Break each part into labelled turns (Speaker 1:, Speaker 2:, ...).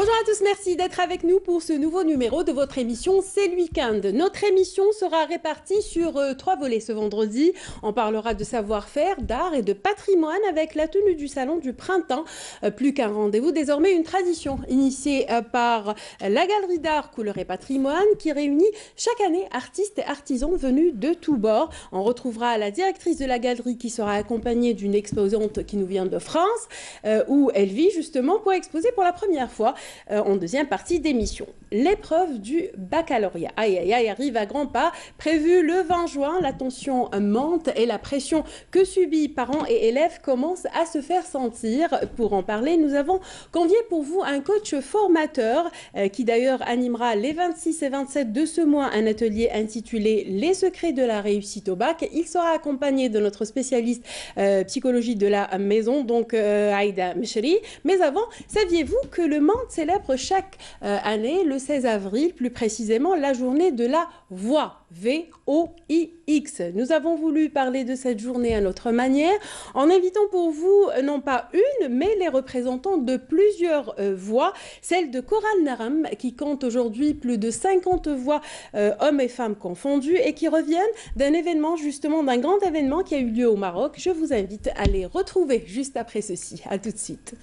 Speaker 1: Bonjour à tous, merci d'être avec nous pour ce nouveau numéro de votre émission C'est le week-end. Notre émission sera répartie sur 3 volets ce vendredi. On parlera de savoir-faire, d'art et de patrimoine avec la tenue du salon du printemps. Plus qu'un rendez-vous, désormais une tradition initiée par la Galerie d'art Couleur et Patrimoine qui réunit chaque année artistes et artisans venus de tous bords. On retrouvera la directrice de la galerie qui sera accompagnée d'une exposante qui nous vient de France où elle vit justement pour exposer pour la première fois en deuxième partie d'émission. L'épreuve du baccalauréat. Aïe, aïe, aïe, arrive à grands pas. Prévu le 20 juin, la tension monte et la pression que subit parents et élèves commence à se faire sentir. Pour en parler, nous avons convié pour vous un coach formateur qui d'ailleurs animera les 26 et 27 de ce mois un atelier intitulé Les secrets de la réussite au bac. Il sera accompagné de notre spécialiste psychologie de la maison, donc Aïda Meshri. Mais avant, saviez-vous que le Mans célèbre chaque année, le 16 avril, plus précisément, la journée de la voix, V-O-I-X. Nous avons voulu parler de cette journée à notre manière, en invitant pour vous, non pas une, mais les représentants de plusieurs voix, celle de Coral Naram, qui compte aujourd'hui plus de 50 voix, hommes et femmes confondus, et qui reviennent d'un événement, justement, d'un grand événement qui a eu lieu au Maroc. Je vous invite à les retrouver juste après ceci. À tout de suite.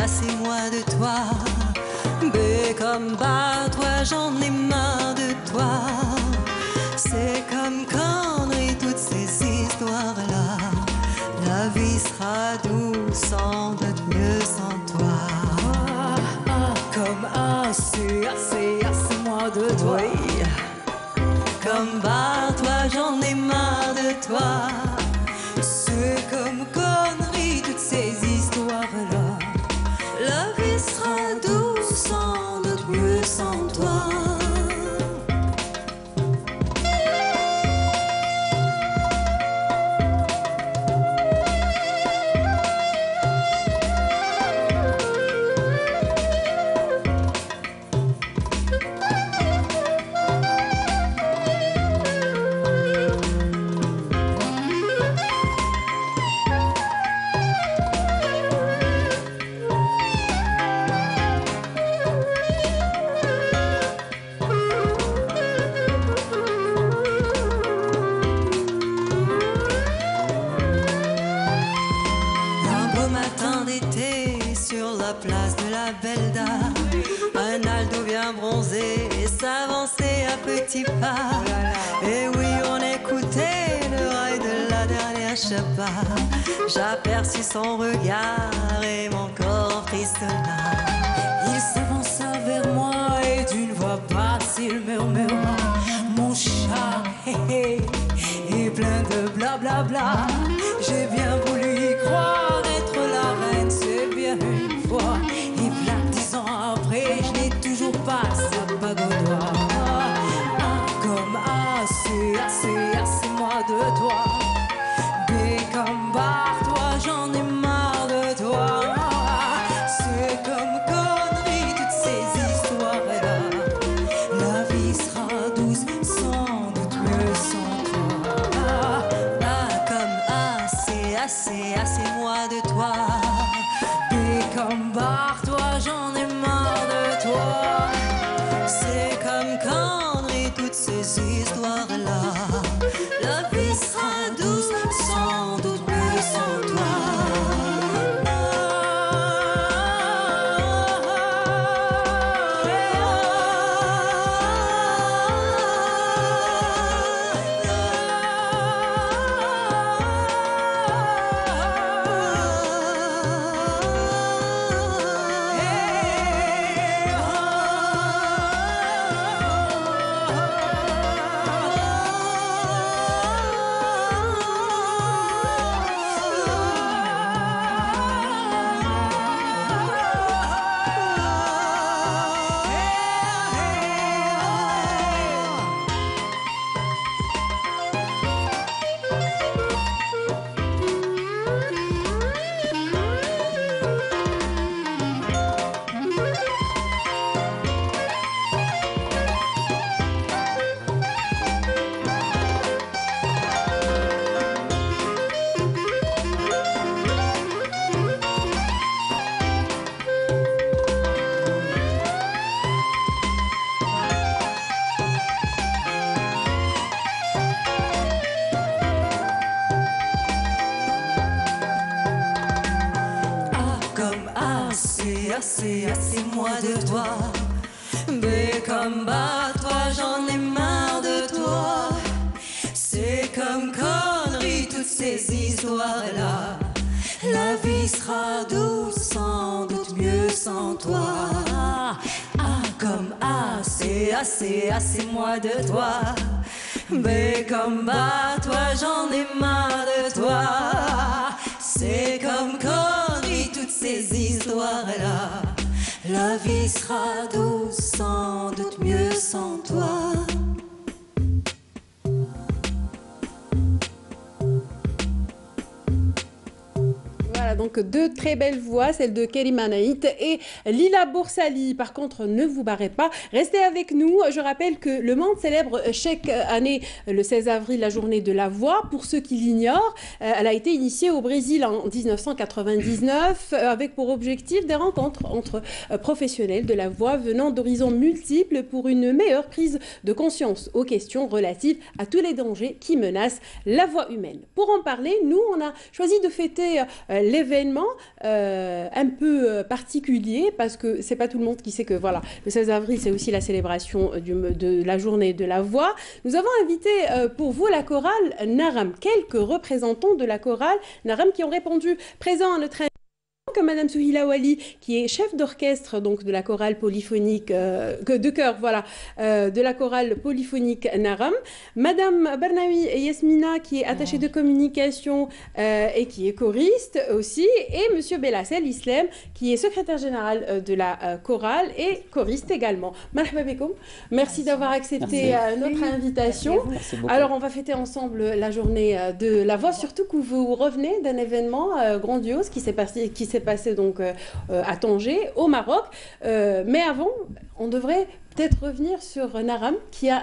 Speaker 2: Assez moi de toi, B comme bah toi j'en ai marre de toi. C'est comme connerie toutes ces histoires-là. La vie sera douce sans doute mieux sans toi. Comme assez moi de toi. Oui. Comme bah toi j'en ai marre de toi. C'est comme connerie toutes ces histoires-là. La vie sera douce sans doute mieux sans toi. Place de la Belle Dame, un Aldo bien bronzé et s'avançait à petits pas. Et oui, on écoutait le rail de la dernière chapa. J'aperçus son regard et mon corps frissonna. Il s'avança vers moi et d'une voix basse il murmura: mon chat, hé hé, est plein de blablabla. Bla bla. J'ai bien voulu y croire, être la reine, c'est bien une fois. Et plein de 10 ans après, je n'ai toujours pas sa bague au doigt. Comme assez moi de toi. B comme barre, toi, j'en ai marre de toi. C'est comme assez moi de toi. Et comme barre-toi, j'en ai marre de toi. C'est comme connerie, toutes ces histoires-là. La vie sera douce, sans doute mieux sans toi. Assez moi de toi. B comme bas, toi j'en ai marre de toi. C'est comme connerie, toutes ces histoires-là. La vie sera douce, sans doute mieux sans toi. A comme assez moi de toi. B comme bas, toi j'en ai marre de toi. C'est comme connerie, toutes ces histoires-là. La vie sera douce, sans doute mieux sans toi.
Speaker 1: Voilà, donc deux très belles voix, celle de Kerima Naït et Lila Boursali. Par contre, ne vous barrez pas, restez avec nous. Je rappelle que le monde célèbre chaque année, le 16 avril, la journée de la voix. Pour ceux qui l'ignorent, elle a été initiée au Brésil en 1999 avec pour objectif des rencontres entre professionnels de la voix venant d'horizons multiples pour une meilleure prise de conscience aux questions relatives à tous les dangers qui menacent la voix humaine. Pour en parler, nous, on a choisi de fêter l'événement un peu particulier parce que c'est pas tout le monde qui sait que voilà, le 16 avril c'est aussi la célébration de la journée de la voix. Nous avons invité pour vous la chorale Naram, quelques représentants de la chorale Naram qui ont répondu présents à notre comme Madame Souhila Wali, qui est chef d'orchestre donc de la chorale polyphonique de chœur, voilà, de la chorale polyphonique Naram, Madame Barnawi Yasmina, qui est attachée de communication et qui est choriste aussi, et Monsieur Belassel Islam, qui est secrétaire général de la chorale et choriste également. Marhaba bikoum. Merci d'avoir accepté notre invitation. Alors, on va fêter ensemble la journée de la voix, surtout que vous revenez d'un événement grandiose qui s'est passé donc à Tanger, au Maroc. Mais avant, on devrait peut-être revenir sur Naram, qui a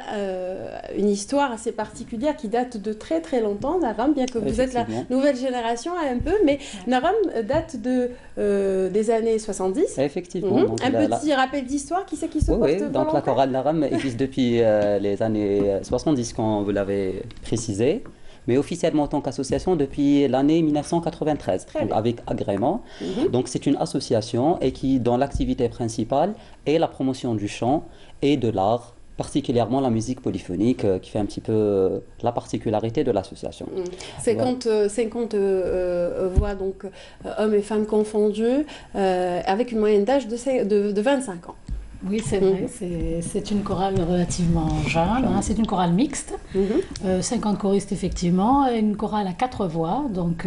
Speaker 1: une histoire assez particulière qui date de très très longtemps. Naram, bien que vous êtes la nouvelle génération un peu, mais Naram date des années 70.
Speaker 3: Effectivement. Donc
Speaker 1: un petit rappel d'histoire, qui c'est qui se porte volontaire ?
Speaker 3: Donc la chorale Naram existe depuis les années 70, quand vous l'avez précisé. Mais officiellement en tant qu'association depuis l'année 1993, donc avec agrément. Donc c'est une association et qui, dont l'activité principale est la promotion du chant et de l'art, particulièrement la musique polyphonique, qui fait un petit peu la particularité de l'association.
Speaker 1: 50 voix, donc hommes et femmes confondus, avec une moyenne d'âge de 25 ans.
Speaker 4: Oui, c'est vrai, c'est une chorale relativement jeune, hein, c'est une chorale mixte, 50 choristes effectivement, et une chorale à 4 voix, donc...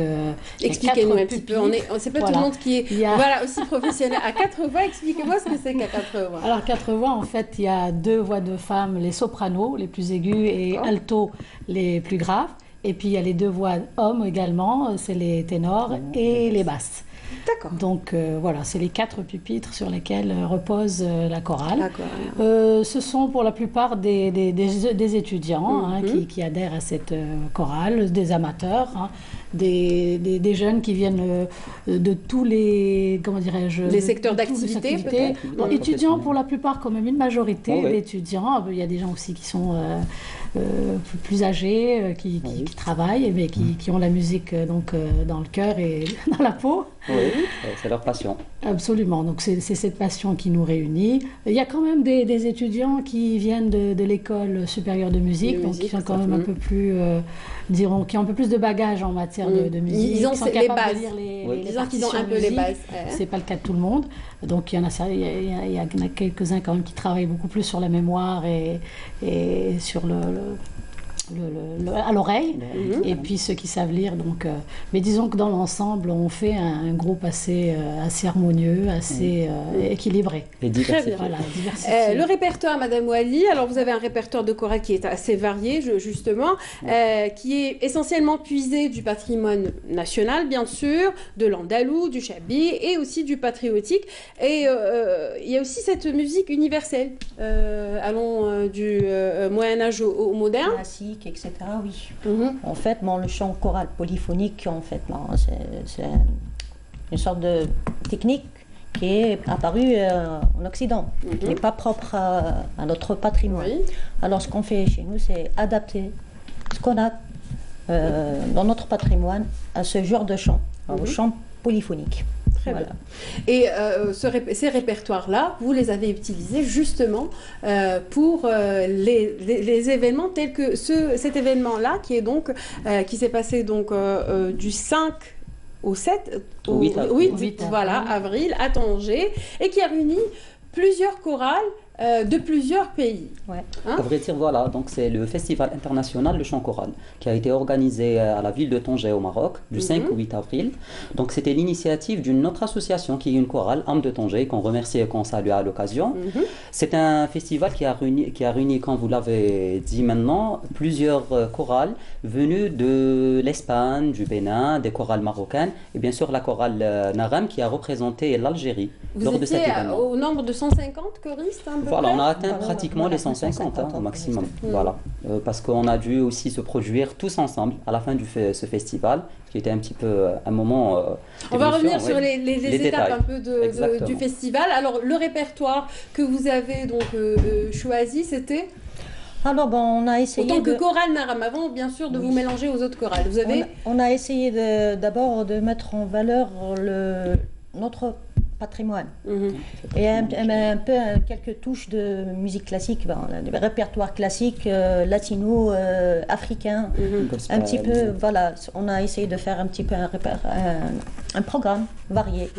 Speaker 1: Expliquez-nous un petit peu, c'est pas tout le monde qui est voilà, aussi professionnel. À 4 voix, expliquez-moi ce que c'est qu'à 4 voix.
Speaker 4: Alors 4 voix, en fait, il y a 2 voix de femmes, les sopranos, les plus aigus, et altos, les plus graves, et puis il y a les 2 voix hommes également, c'est les ténors et les basses.
Speaker 1: D'accord.
Speaker 4: Donc voilà, c'est les 4 pupitres sur lesquels repose la chorale.
Speaker 1: D'accord.
Speaker 4: Ce sont pour la plupart des étudiants qui adhèrent à cette chorale, des amateurs, des jeunes qui viennent de tous les, comment dirais-je,
Speaker 1: les secteurs d'activité.
Speaker 4: Étudiants pour la plupart, quand même une majorité d'étudiants. Il y a des gens aussi qui sont plus âgés, qui travaillent, mais qui ont la musique donc dans le cœur et dans la peau.
Speaker 3: Oui, c'est leur passion.
Speaker 4: Absolument, donc c'est cette passion qui nous réunit. Il y a quand même des étudiants qui viennent de l'école supérieure de musique, donc qui sont quand même un peu plus, dirons, qui ont un peu plus de bagages en matière de musique.
Speaker 1: Ils ont
Speaker 4: qui sont
Speaker 1: les
Speaker 4: capables
Speaker 1: bases.
Speaker 4: de lire les
Speaker 1: Disons qu'ils ont un peu
Speaker 4: musique.
Speaker 1: les bases.
Speaker 4: C'est pas le cas de tout le monde. Donc il y en a quelques-uns quand même qui travaillent beaucoup plus sur la mémoire et sur à l'oreille, et puis ceux qui savent lire. Donc, mais disons que dans l'ensemble, on fait un groupe assez harmonieux, assez équilibré.
Speaker 3: Et diversifié.
Speaker 1: Très bien.
Speaker 4: Voilà, diversifié.
Speaker 1: Le répertoire, Madame Wali, alors vous avez un répertoire de chorale qui est assez varié, justement, qui est essentiellement puisé du patrimoine national, bien sûr, de l'andalou, du chabi et aussi du patriotique. Et il y a aussi cette musique universelle, allons du Moyen-Âge au moderne.
Speaker 5: Classique, etc. Oui. En fait, le chant choral polyphonique, en fait, c'est une sorte de technique qui est apparue en Occident, qui n'est pas propre à notre patrimoine.
Speaker 1: Oui.
Speaker 5: Alors, ce qu'on fait chez nous, c'est adapter ce qu'on a dans notre patrimoine à ce genre de chant, au chant polyphonique.
Speaker 1: Très bien. Et ces répertoires-là, vous les avez utilisés justement pour les événements tels que cet événement-là qui s'est passé donc du 5 au 7 au 8 avril à Tanger, et qui a réuni plusieurs chorales de plusieurs pays.
Speaker 5: Ouais.
Speaker 3: À vrai dire, voilà, donc c'est le Festival international de chant choral qui a été organisé à la ville de Tanger au Maroc du 5 au 8 avril. Donc c'était l'initiative d'une autre association qui est une chorale, Âme de Tanger, qu'on remercie et qu'on salue à l'occasion. C'est un festival qui a réuni, comme vous l'avez dit maintenant, plusieurs chorales venues de l'Espagne, du Bénin, des chorales marocaines et bien sûr la chorale Naram qui a représenté l'Algérie lors de cet événement.
Speaker 1: Au nombre de 150 choristes,
Speaker 3: Voilà, on a atteint pratiquement les 150 au maximum. Voilà. Parce qu'on a dû aussi se produire tous ensemble à la fin de ce festival, qui était un petit peu un moment.
Speaker 1: On va revenir sur les étapes
Speaker 3: détails.
Speaker 1: un peu du festival. Alors, le répertoire que vous avez donc choisi, c'était
Speaker 5: Alors, on a essayé.
Speaker 1: En tant que chorale Naram, avant bien sûr de vous mélanger aux autres chorales. Vous avez...
Speaker 5: on a essayé d'abord de mettre en valeur notre patrimoine. Et un peu quelques touches de musique classique, le répertoire classique latino, africain, un petit peu, voilà, on a essayé de faire un petit peu un programme varié,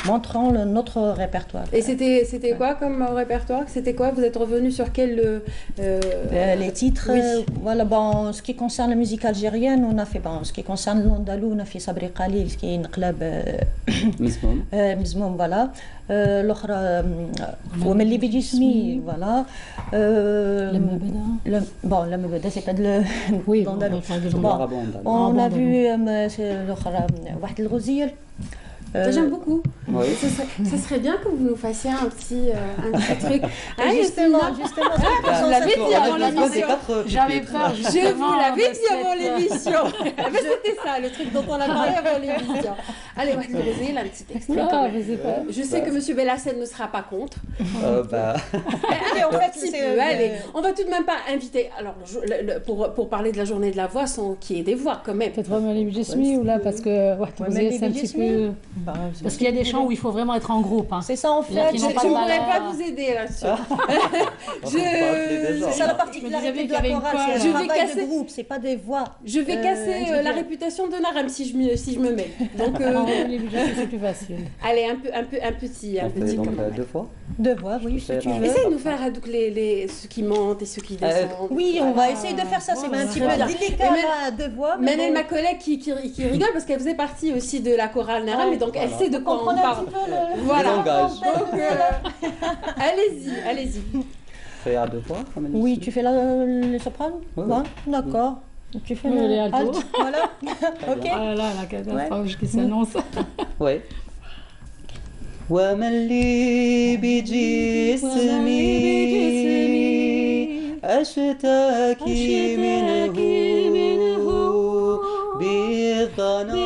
Speaker 5: montrant notre répertoire.
Speaker 1: Et c'était quoi comme répertoire? C'était quoi? Vous êtes revenu sur quel...
Speaker 5: les titres, voilà, ce qui concerne la musique algérienne, on a fait, ce qui concerne l'andalou, on a fait Sabri Khalil, qui est une club Mizmoum, voilà. L'autre, Wameli Bidjismi, voilà. La Mebeda, c'est pas de l'andalou. On a vu l'autre, Wahed El Ghozil.
Speaker 1: J'aime beaucoup.
Speaker 3: Oui.
Speaker 1: Ça serait bien que vous nous fassiez un petit truc.
Speaker 5: Justement,
Speaker 1: vous l'avez dit avant l'émission.
Speaker 4: J'avais peur.
Speaker 1: Je vous l'avais dit avant l'émission. C'était ça, le truc dont on a parlé avant l'émission. Allez, on va vous un petit extrait. Je sais que M. Bellassène ne sera pas contre.
Speaker 5: Allez, en fait,
Speaker 1: allez, on va tout de même pas inviter. Alors, pour parler de la journée de la voix, sans qu'il y ait des voix quand même.
Speaker 4: Peut-être Wameli Bidjismi ou là, parce que c'est un petit peu. Parce qu'il y a des chants où il faut vraiment être en groupe.
Speaker 5: C'est ça en fait.
Speaker 1: Je ne pourrais pas vous aider là-dessus.
Speaker 5: C'est ça la particularité de la chorale, c'est un travail de groupe, c'est pas des voix.
Speaker 1: Je vais casser la réputation de Naram si je me mets. Donc,
Speaker 4: c'est plus facile.
Speaker 1: Allez, un petit.
Speaker 3: Donc, deux fois.
Speaker 5: Deux voix, oui, si tu veux.
Speaker 1: Essaye de nous faire donc, ceux qui montent et ceux qui descendent.
Speaker 5: Oui, on va essayer de faire ça. C'est un petit peu délicat à deux voix.
Speaker 1: Manel, ma collègue, qui rigole parce qu'elle faisait partie aussi de la chorale Naram, et donc elle sait de quoi on parle. Voilà. Donc, allez-y.
Speaker 3: Fais à deux fois.
Speaker 5: Oui, tu fais le soprano. Bon, d'accord. Tu fais
Speaker 4: le alto.
Speaker 5: Voilà. Ok.
Speaker 4: Voilà la catastrophe qui s'annonce.
Speaker 3: Oui. ومن لي بجسمي أشتكي منه بالظنا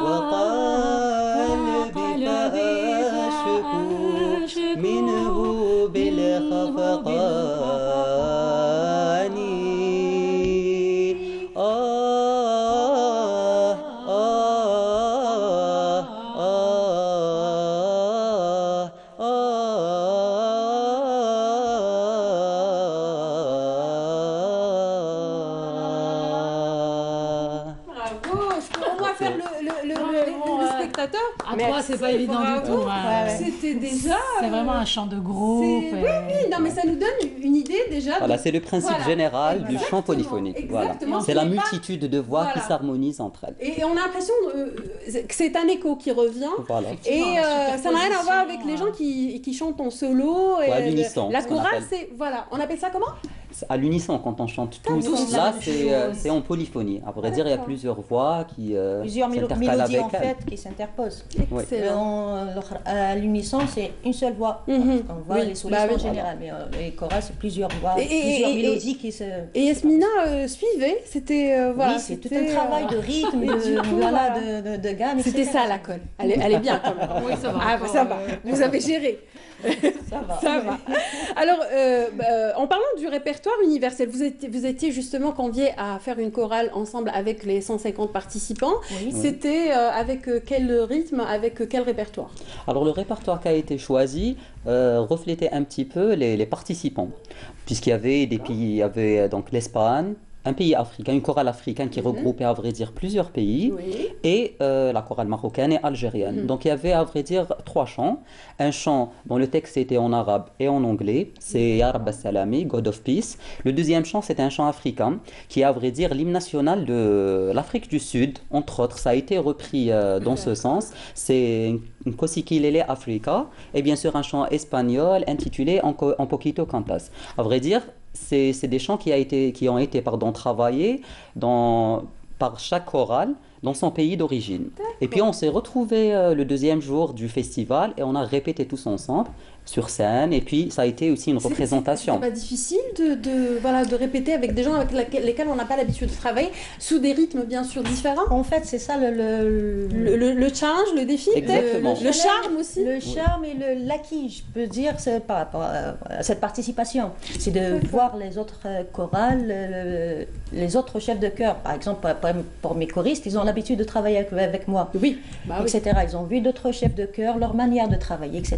Speaker 3: وقلبي فأشكو منه بالخفقان
Speaker 4: À trois, c'est pas évident du tout.
Speaker 1: C'était déjà.
Speaker 4: C'est vraiment un chant de groupe.
Speaker 1: Oui, non, mais ça nous donne une idée déjà.
Speaker 3: Voilà, c'est le principe général du chant polyphonique. Voilà. C'est la multitude de voix qui s'harmonisent entre elles.
Speaker 1: Et on a l'impression que c'est un écho qui revient.
Speaker 3: Voilà.
Speaker 1: Et ça n'a rien à voir avec les gens qui chantent en solo.
Speaker 3: À l'unisson.
Speaker 1: La chorale, c'est. Voilà, on appelle ça comment?
Speaker 3: À l'unisson, quand on chante tous, là c'est en polyphonie. À vrai dire, il y a plusieurs voix qui
Speaker 5: plusieurs mélodies en fait qui s'interposent. À l'unisson, c'est une seule voix. On voit les solistes en général, mais les chorales, c'est plusieurs voix, plusieurs mélodies qui se.
Speaker 1: Et Yasmina suivait, c'était
Speaker 5: oui, c'est tout un travail de rythme, de gamme.
Speaker 1: C'était ça la colle. Elle est bien quand même.
Speaker 4: Oui, ça va.
Speaker 1: Ah, ça va. Vous avez géré. Ça va. Alors, en parlant du répertoire universel, vous étiez justement conviés à faire une chorale ensemble avec les 150 participants. Oui. C'était avec quel rythme, avec quel répertoire?
Speaker 3: Alors, le répertoire qui a été choisi reflétait un petit peu les participants, puisqu'il y avait des pays, il y avait donc l'Espagne, un pays africain, une chorale africaine qui regroupait à vrai dire plusieurs pays, et la chorale marocaine et algérienne. Donc il y avait à vrai dire 3 chants. Un chant dont le texte était en arabe et en anglais, c'est Ya Rabb al-Salami, God of Peace. Le deuxième chant, c'était un chant africain, qui est à vrai dire l'hymne national de l'Afrique du Sud, entre autres. Ça a été repris dans ce sens. C'est une Cosikilele Africa, et bien sûr un chant espagnol intitulé Un Poquito Cantas. À vrai dire, c'est des chants qui ont été travaillés par chaque chorale dans son pays d'origine. Et puis on s'est retrouvés le deuxième jour du festival et on a répété tous ensemble sur scène, et puis ça a été aussi une représentation.
Speaker 1: C'est pas difficile de répéter avec des gens avec lesquels on n'a pas l'habitude de travailler, sous des rythmes bien sûr différents.
Speaker 5: En fait, c'est ça
Speaker 1: le challenge, le défi, le charme aussi.
Speaker 5: Le charme et l'acquis, je peux dire, par rapport à cette participation. C'est de voir les autres chorales, les autres chefs de chœur. Par exemple, pour mes choristes, ils ont l'habitude de travailler avec moi, etc. Ils ont vu d'autres chefs de chœur, leur manière de travailler, etc.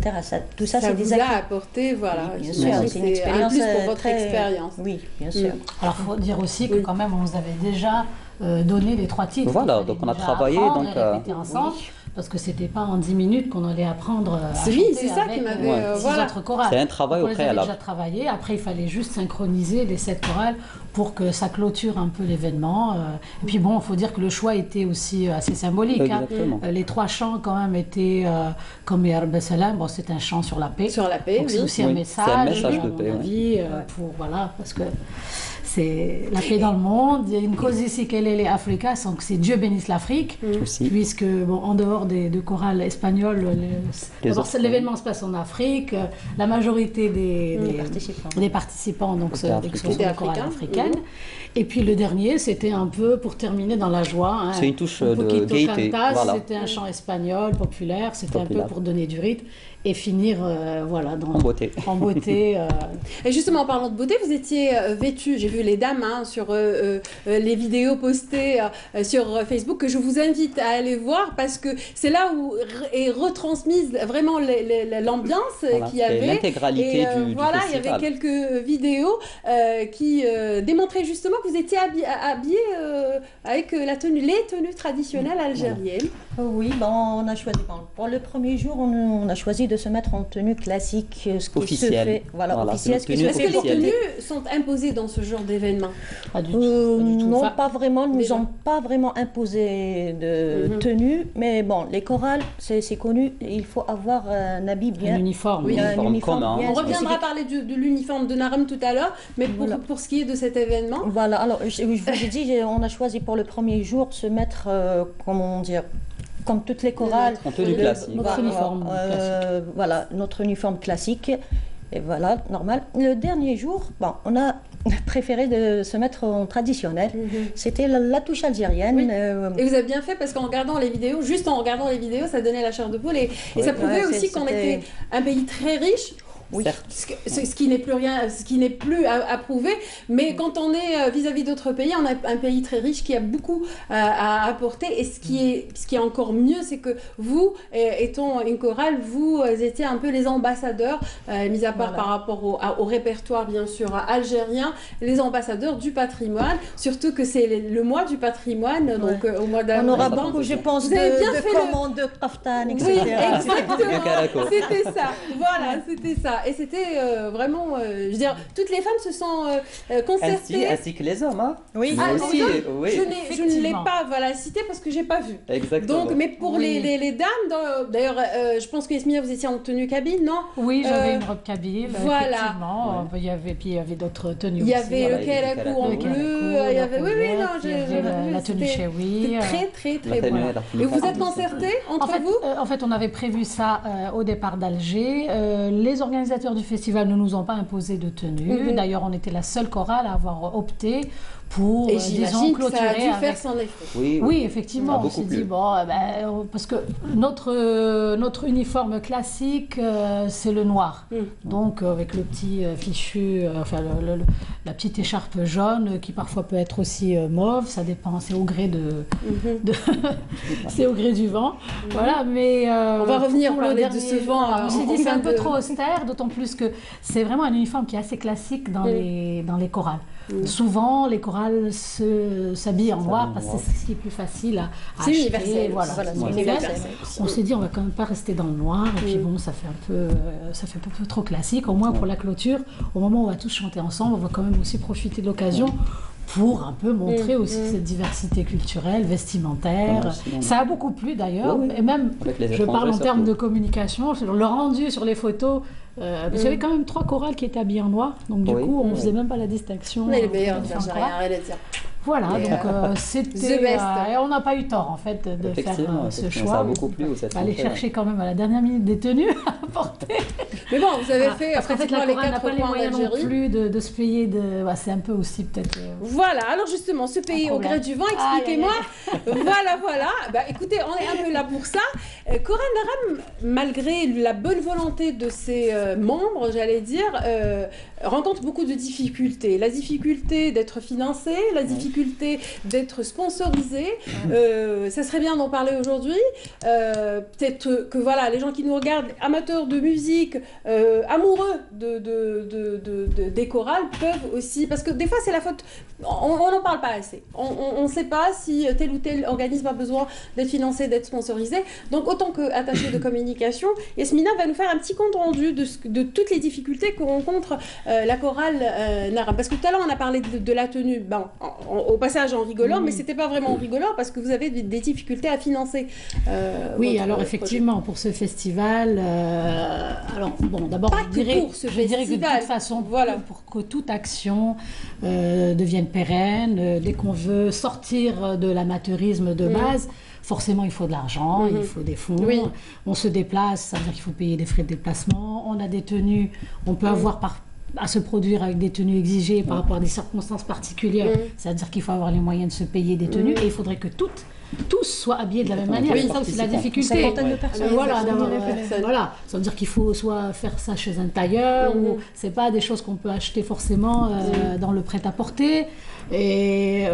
Speaker 5: Tout ça, c'est des acquis.
Speaker 1: Ça vous a apporté, voilà.
Speaker 5: Oui, bien sûr, c'est une expérience
Speaker 1: plus pour votre expérience.
Speaker 5: Oui, bien sûr.
Speaker 4: Alors, il faut dire aussi que quand même, on vous avait déjà donné les 3 titres.
Speaker 3: Voilà, donc on a travaillé.
Speaker 4: Répéter ensemble. Parce que c'était pas en 10 minutes qu'on allait apprendre à chanter
Speaker 1: c'est ça qui m'avait
Speaker 4: 6 autres chorales.
Speaker 3: C'est un travail au préalable.
Speaker 4: On les avait déjà travaillé. Après, il fallait juste synchroniser les 7 chorales pour que ça clôture un peu l'événement. Et puis bon, il faut dire que le choix était aussi assez symbolique. Les 3 chants quand même étaient comme Ya Rabb al-Salam. Bon, c'est un chant sur la paix.
Speaker 1: Sur la paix,
Speaker 4: donc c'est aussi un message.
Speaker 3: C'est un message de paix.
Speaker 4: À mon avis, parce que c'est la paix dans le monde. Il y a une cause ici qu'elle est Africa, donc c'est Dieu bénisse l'Afrique, puisque en dehors de chorales espagnoles, l'événement se passe en Afrique. La majorité des participants donc sont des chorales africaines. Et puis le dernier, c'était un peu pour terminer dans la joie.
Speaker 3: C'est une touche de gaieté.
Speaker 4: C'était un chant espagnol populaire. C'était un peu pour donner du rythme et finir en beauté.
Speaker 1: Et justement, en parlant de beauté, vous étiez vêtus, j'ai vu les dames sur les vidéos postées sur Facebook, que je vous invite à aller voir, parce que c'est là où est retransmise vraiment l'ambiance qu'il y avait.
Speaker 3: L'intégralité du
Speaker 1: festival. Il y avait quelques vidéos qui démontraient justement que vous étiez habillés avec les tenues traditionnelles algériennes.
Speaker 5: Oui, on a choisi. Pour le premier jour, on a choisi de se mettre en tenue classique,
Speaker 3: officielle.
Speaker 1: Est-ce que les tenues sont imposées dans ce genre d'événement?
Speaker 4: Pas du tout.
Speaker 5: Non, pas vraiment. Ils ne nous ont pas vraiment imposé de tenue. Mais bon, les chorales, c'est connu. Il faut avoir un habit bien.
Speaker 4: Un uniforme.
Speaker 1: Oui,
Speaker 5: un uniforme bien.
Speaker 1: On reviendra parler de l'uniforme de Naram tout à l'heure. Mais pour ce qui est de cet événement.
Speaker 5: Voilà. Alors, je vous ai dit, on a choisi pour le premier jour de se mettre, comment dire, comme toutes les chorales.
Speaker 3: En tenue classique.
Speaker 4: Notre uniforme classique.
Speaker 5: Voilà, notre uniforme classique. Et voilà, normal. Le dernier jour, bon, on a préféré de se mettre en traditionnel. C'était la touche algérienne.
Speaker 1: Oui. Et vous avez bien fait parce qu'en regardant les vidéos, juste en regardant les vidéos, ça donnait la chair de poule et ça prouvait aussi qu'on était un pays très riche.
Speaker 5: Oui.
Speaker 1: Ce qui n'est plus rien, ce qui n'est plus à prouver, mais quand on est vis-à-vis d'autres pays, on a un pays très riche qui a beaucoup à apporter. Et ce qui est encore mieux, c'est que vous, étant une chorale, vous étiez un peu les ambassadeurs, mis à part par rapport au répertoire bien sûr algérien, les ambassadeurs du patrimoine. Surtout que c'est le mois du patrimoine, donc au mois d'avril.
Speaker 5: On aura beaucoup, je pense, de commandes, de kaftan, etc.
Speaker 1: Oui, exactement. C'était ça. Voilà, c'était ça. Et c'était vraiment, je veux dire, toutes les femmes se sont concertées.
Speaker 3: Ainsi que les hommes, hein.
Speaker 5: Oui,
Speaker 3: aussi. Oui.
Speaker 1: Je ne l'ai pas cité parce que j'ai pas vu.
Speaker 3: Exactement.
Speaker 1: Donc, mais pour les dames, d'ailleurs, je pense que Yasmina, vous étiez en tenue kabyle, non?
Speaker 4: Oui, j'avais une robe kabyle,
Speaker 1: voilà.
Speaker 4: Effectivement.
Speaker 3: Ouais.
Speaker 4: Il y avait d'autres tenues
Speaker 1: Il y
Speaker 4: aussi.
Speaker 1: avait le kerakou en bleu, il y avait,
Speaker 4: la tenue chéoui.
Speaker 1: Très bon. Et vous êtes concertés entre vous?
Speaker 4: En fait, on avait prévu ça au départ d'Alger. Les organisateurs du festival ne nous ont pas imposé de tenue. D'ailleurs, on était la seule chorale à avoir opté pour, disons, clôturer.
Speaker 1: Ça a dû faire son effet.
Speaker 4: Oui, effectivement. On s'est dit, parce que notre uniforme classique, c'est le noir. Donc, avec le petit fichu, la petite écharpe jaune, qui parfois peut être aussi mauve, ça dépend, c'est au gré c'est au gré du vent. Voilà, mais
Speaker 1: on va revenir parler de ce vent.
Speaker 4: On s'est dit, c'est un peu trop austère, d'autant plus que c'est vraiment un uniforme qui est assez classique dans les chorales. Souvent, les chorales s'habillent en noir parce que c'est ce qui est plus facile à acheter.
Speaker 1: C'est universel.
Speaker 4: Voilà, on s'est dit, on va quand même pas rester dans le noir. Et puis bon, ça fait un peu trop classique. Au moins pour la clôture, au moment où on va tous chanter ensemble, on va quand même aussi profiter de l'occasion pour un peu montrer aussi cette diversité culturelle, vestimentaire. Ça a beaucoup plu d'ailleurs. Et même, je parle en termes de communication, le rendu sur les photos. Parce qu'il y avait quand même 3 chorales qui étaient habillées en noir, donc du coup on ne faisait même pas la distinction.
Speaker 1: On est les meilleurs, j'ai rien à dire.
Speaker 4: Voilà, donc c'était... et on n'a pas eu tort en fait de faire ce choix.
Speaker 3: Ça a beaucoup plu.
Speaker 4: Aller chercher quand même à la dernière minute des tenues à porter.
Speaker 1: Mais bon, vous avez fait
Speaker 4: parce qu'en fait la chorale n'a pas les moyens non plus de se payer de... c'est un peu aussi peut-être...
Speaker 1: Voilà, alors justement, ce pays au gré du vent, expliquez-moi. Voilà. Bah, écoutez, on est un peu là pour ça. Coran Naram, malgré la bonne volonté de ses membres, j'allais dire, rencontre beaucoup de difficultés. La difficulté d'être financé, la difficulté d'être sponsorisé. Ça serait bien d'en parler aujourd'hui. Peut-être que voilà, les gens qui nous regardent, amateurs de musique, amoureux des chorales, peuvent aussi, parce que des fois c'est la faute, on n'en parle pas assez. On ne sait pas si tel ou tel organisme a besoin d'être financé, d'être sponsorisé. Donc autant qu'attaché de communication, Yasmina va nous faire un petit compte rendu de toutes les difficultés que rencontre la chorale Naram. Parce que tout à l'heure on a parlé de la tenue, au passage en rigolant, mais c'était pas vraiment en rigolant parce que vous avez des difficultés à financer.
Speaker 4: Oui, alors effectivement, pour ce festival, d'abord je dirais que de toute façon, pour que toute action devienne pérenne, dès qu'on veut sortir de l'amateurisme de base, forcément il faut de l'argent, il faut des fonds, on se déplace, ça veut dire qu'il faut payer des frais de déplacement, on a des tenues, on peut avoir à se produire avec des tenues exigées par rapport à des circonstances particulières, c'est-à-dire qu'il faut avoir les moyens de se payer des tenues et il faudrait que tous soient habillés de la même manière. Ça aussi, la difficulté. Voilà, ça veut dire qu'il faut soit faire ça chez un tailleur ou c'est pas des choses qu'on peut acheter forcément dans le prêt-à-porter. Et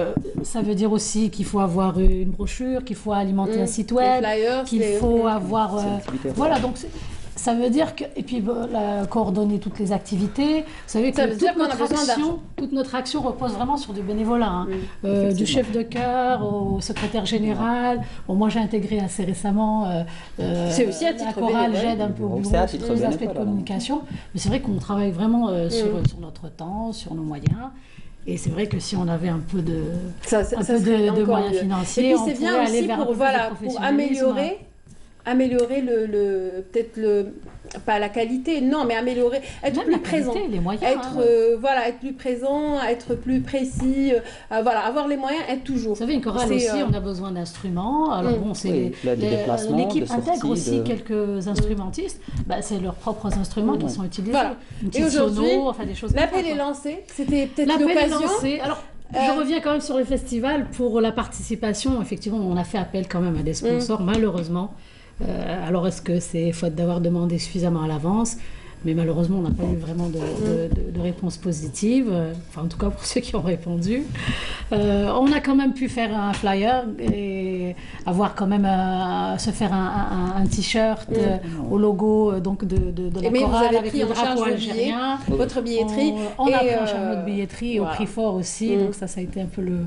Speaker 4: ça veut dire aussi qu'il faut avoir une brochure, qu'il faut alimenter un site web, qu'il faut avoir... voilà, donc ça veut dire que, et puis coordonner toutes les activités. Vous savez que toute notre action repose vraiment sur du bénévolat, du chef de chœur au secrétaire général. Bon, moi j'ai intégré assez récemment
Speaker 1: c'est aussi à titre
Speaker 4: la chorale, j'aide un peu au bureau sur les aspects de communication. Mais c'est vrai qu'on travaille vraiment sur notre temps, sur nos moyens. Et c'est vrai que si on avait un peu de moyens financiers, on pourrait aller vers un peu plus de professionnalisme.
Speaker 1: Améliorer peut-être pas la qualité, non, mais améliorer, être
Speaker 4: même
Speaker 1: plus présent,
Speaker 4: les moyens,
Speaker 1: voilà, être plus présent, être plus précis, voilà, avoir les moyens, être toujours.
Speaker 4: Vous savez, une chorale aussi, on a besoin d'instruments. Alors bon, c'est l'équipe intègre aussi quelques instrumentistes. C'est leurs propres instruments qui sont utilisés.
Speaker 1: Voilà.
Speaker 4: Et aujourd'hui, des choses.
Speaker 1: L'appel est lancé. C'était peut-être l'occasion.
Speaker 4: Alors, je reviens quand même sur le festival pour la participation. Effectivement, on a fait appel quand même à des sponsors, malheureusement. Alors, est-ce que c'est faute d'avoir demandé suffisamment à l'avance? Mais malheureusement, on n'a pas eu vraiment de réponse positive, enfin en tout cas pour ceux qui ont répondu. On a quand même pu faire un flyer et avoir quand même se faire un t-shirt au logo donc de la chorale avec le drapeau algérien.
Speaker 1: Votre billetterie.
Speaker 4: On a pris en charge notre billetterie au prix fort aussi, donc ça a été un peu le...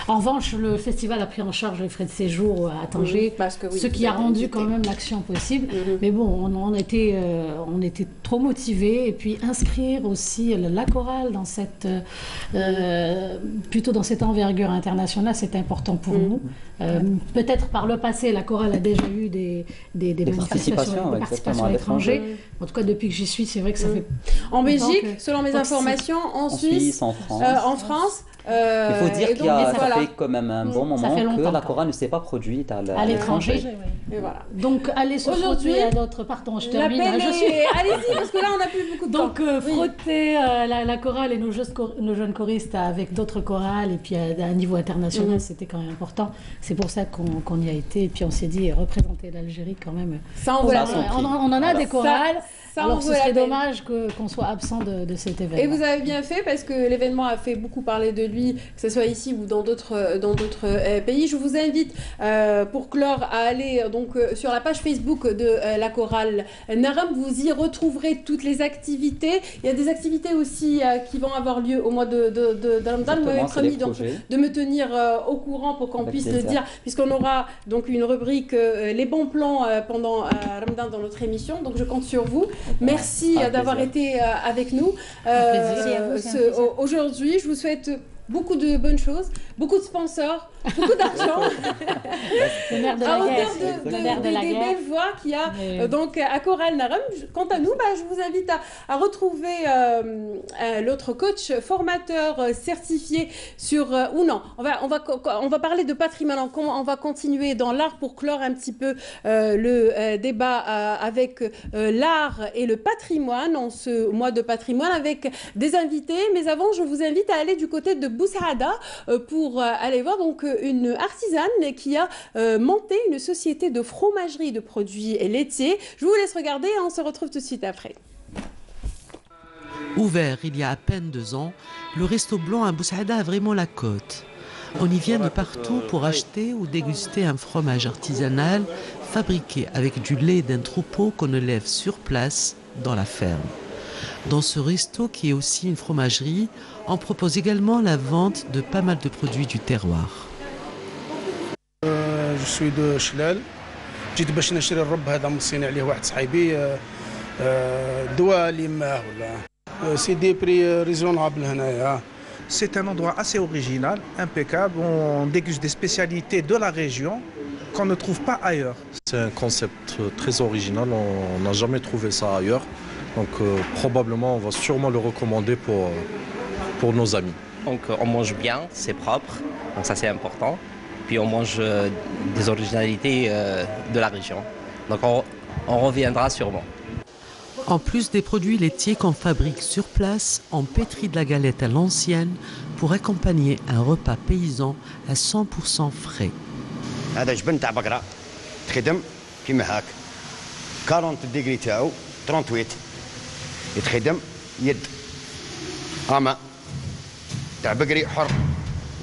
Speaker 4: En revanche, le festival a pris en charge les frais de séjour à Tanger, ce qui a rendu quand même l'action possible. Mais bon, on était trop motivés, et puis inscrire aussi la chorale dans cette plutôt dans cette envergure internationale, c'est important pour nous. Peut-être par le passé, la chorale a déjà eu des manifestations, des participations à l'étranger. En tout cas, depuis que j'y suis, c'est vrai que ça fait...
Speaker 1: En Belgique, selon mes informations, en Suisse, en France.
Speaker 3: Il faut dire qu'il ça fait quand même un bon moment que la chorale ne s'est pas produite à l'étranger.
Speaker 1: Voilà.
Speaker 4: Donc, allez se frotter à notre... Pardon, je termine.
Speaker 1: Allez-y, parce que là, on n'a plus beaucoup de temps.
Speaker 4: Donc, frotter la chorale et nos jeunes choristes avec d'autres chorales, et puis à un niveau international, c'était quand même important. C'est pour ça qu'on y a été, et puis on s'est dit, représenter l'Algérie quand même.
Speaker 1: Ça,
Speaker 4: on en a des chorales. Alors ce serait dommage qu'on soit absent de cet événement.
Speaker 1: Et vous avez bien fait, parce que l'événement a fait beaucoup parler de lui, que ce soit ici ou dans d'autres pays. Je vous invite, pour clore, à aller sur la page Facebook de la chorale Naram. Vous y retrouverez toutes les activités. Il y a des activités aussi qui vont avoir lieu au mois de Ramadan. Vous m'avez promis de me tenir au courant pour qu'on puisse le dire, puisqu'on aura donc une rubrique les bons plans pendant Ramadan dans notre émission. Donc je compte sur vous. Merci d'avoir été avec nous aujourd'hui. Je vous souhaite beaucoup de bonnes choses, beaucoup de sponsors, beaucoup d'argent.
Speaker 4: Le nerf de la guerre.
Speaker 1: Des belles voix qu'il y a donc à Chorale Naram. Quant à nous, je vous invite à retrouver l'autre coach formateur certifié sur ou non. On va parler de patrimoine. On va continuer dans l'art pour clore un petit peu le débat avec l'art et le patrimoine en ce mois de patrimoine avec des invités. Mais avant, je vous invite à aller du côté de Boussaada pour aller voir donc une artisane qui a monté une société de fromagerie de produits laitiers. Je vous laisse regarder et on se retrouve tout de suite après.
Speaker 6: Ouvert il y a à peine 2 ans, le Resto Blanc à Boussaada a vraiment la cote. On y vient de partout pour acheter ou déguster un fromage artisanal fabriqué avec du lait d'un troupeau qu'on élève sur place dans la ferme. Dans ce resto, qui est aussi une fromagerie, on propose également la vente de pas mal de produits du terroir.
Speaker 7: Je suis de Chlal. جيت باش نشري الرب هذا مصيني عليه واحد صاحبي دواء لماه ولا سي دي بري ريزونابل هنايا.
Speaker 8: C'est un endroit assez original, impeccable. On déguste des spécialités de la région qu'on ne trouve pas ailleurs.
Speaker 9: C'est un concept très original, on n'a jamais trouvé ça ailleurs. Donc probablement on va sûrement le recommander pour nos amis.
Speaker 10: Donc on mange bien, c'est propre, donc ça c'est important. Puis on mange des originalités de la région. Donc on reviendra sûrement.
Speaker 6: En plus des produits laitiers qu'on fabrique sur place, on pétrit de la galette à l'ancienne pour accompagner un repas paysan à 100% frais.
Speaker 11: هذا جبن تاع بقرة تخدم كيما هاك 40 ديغري تاعو 38 يتخدم يد قامة تاع بقري حر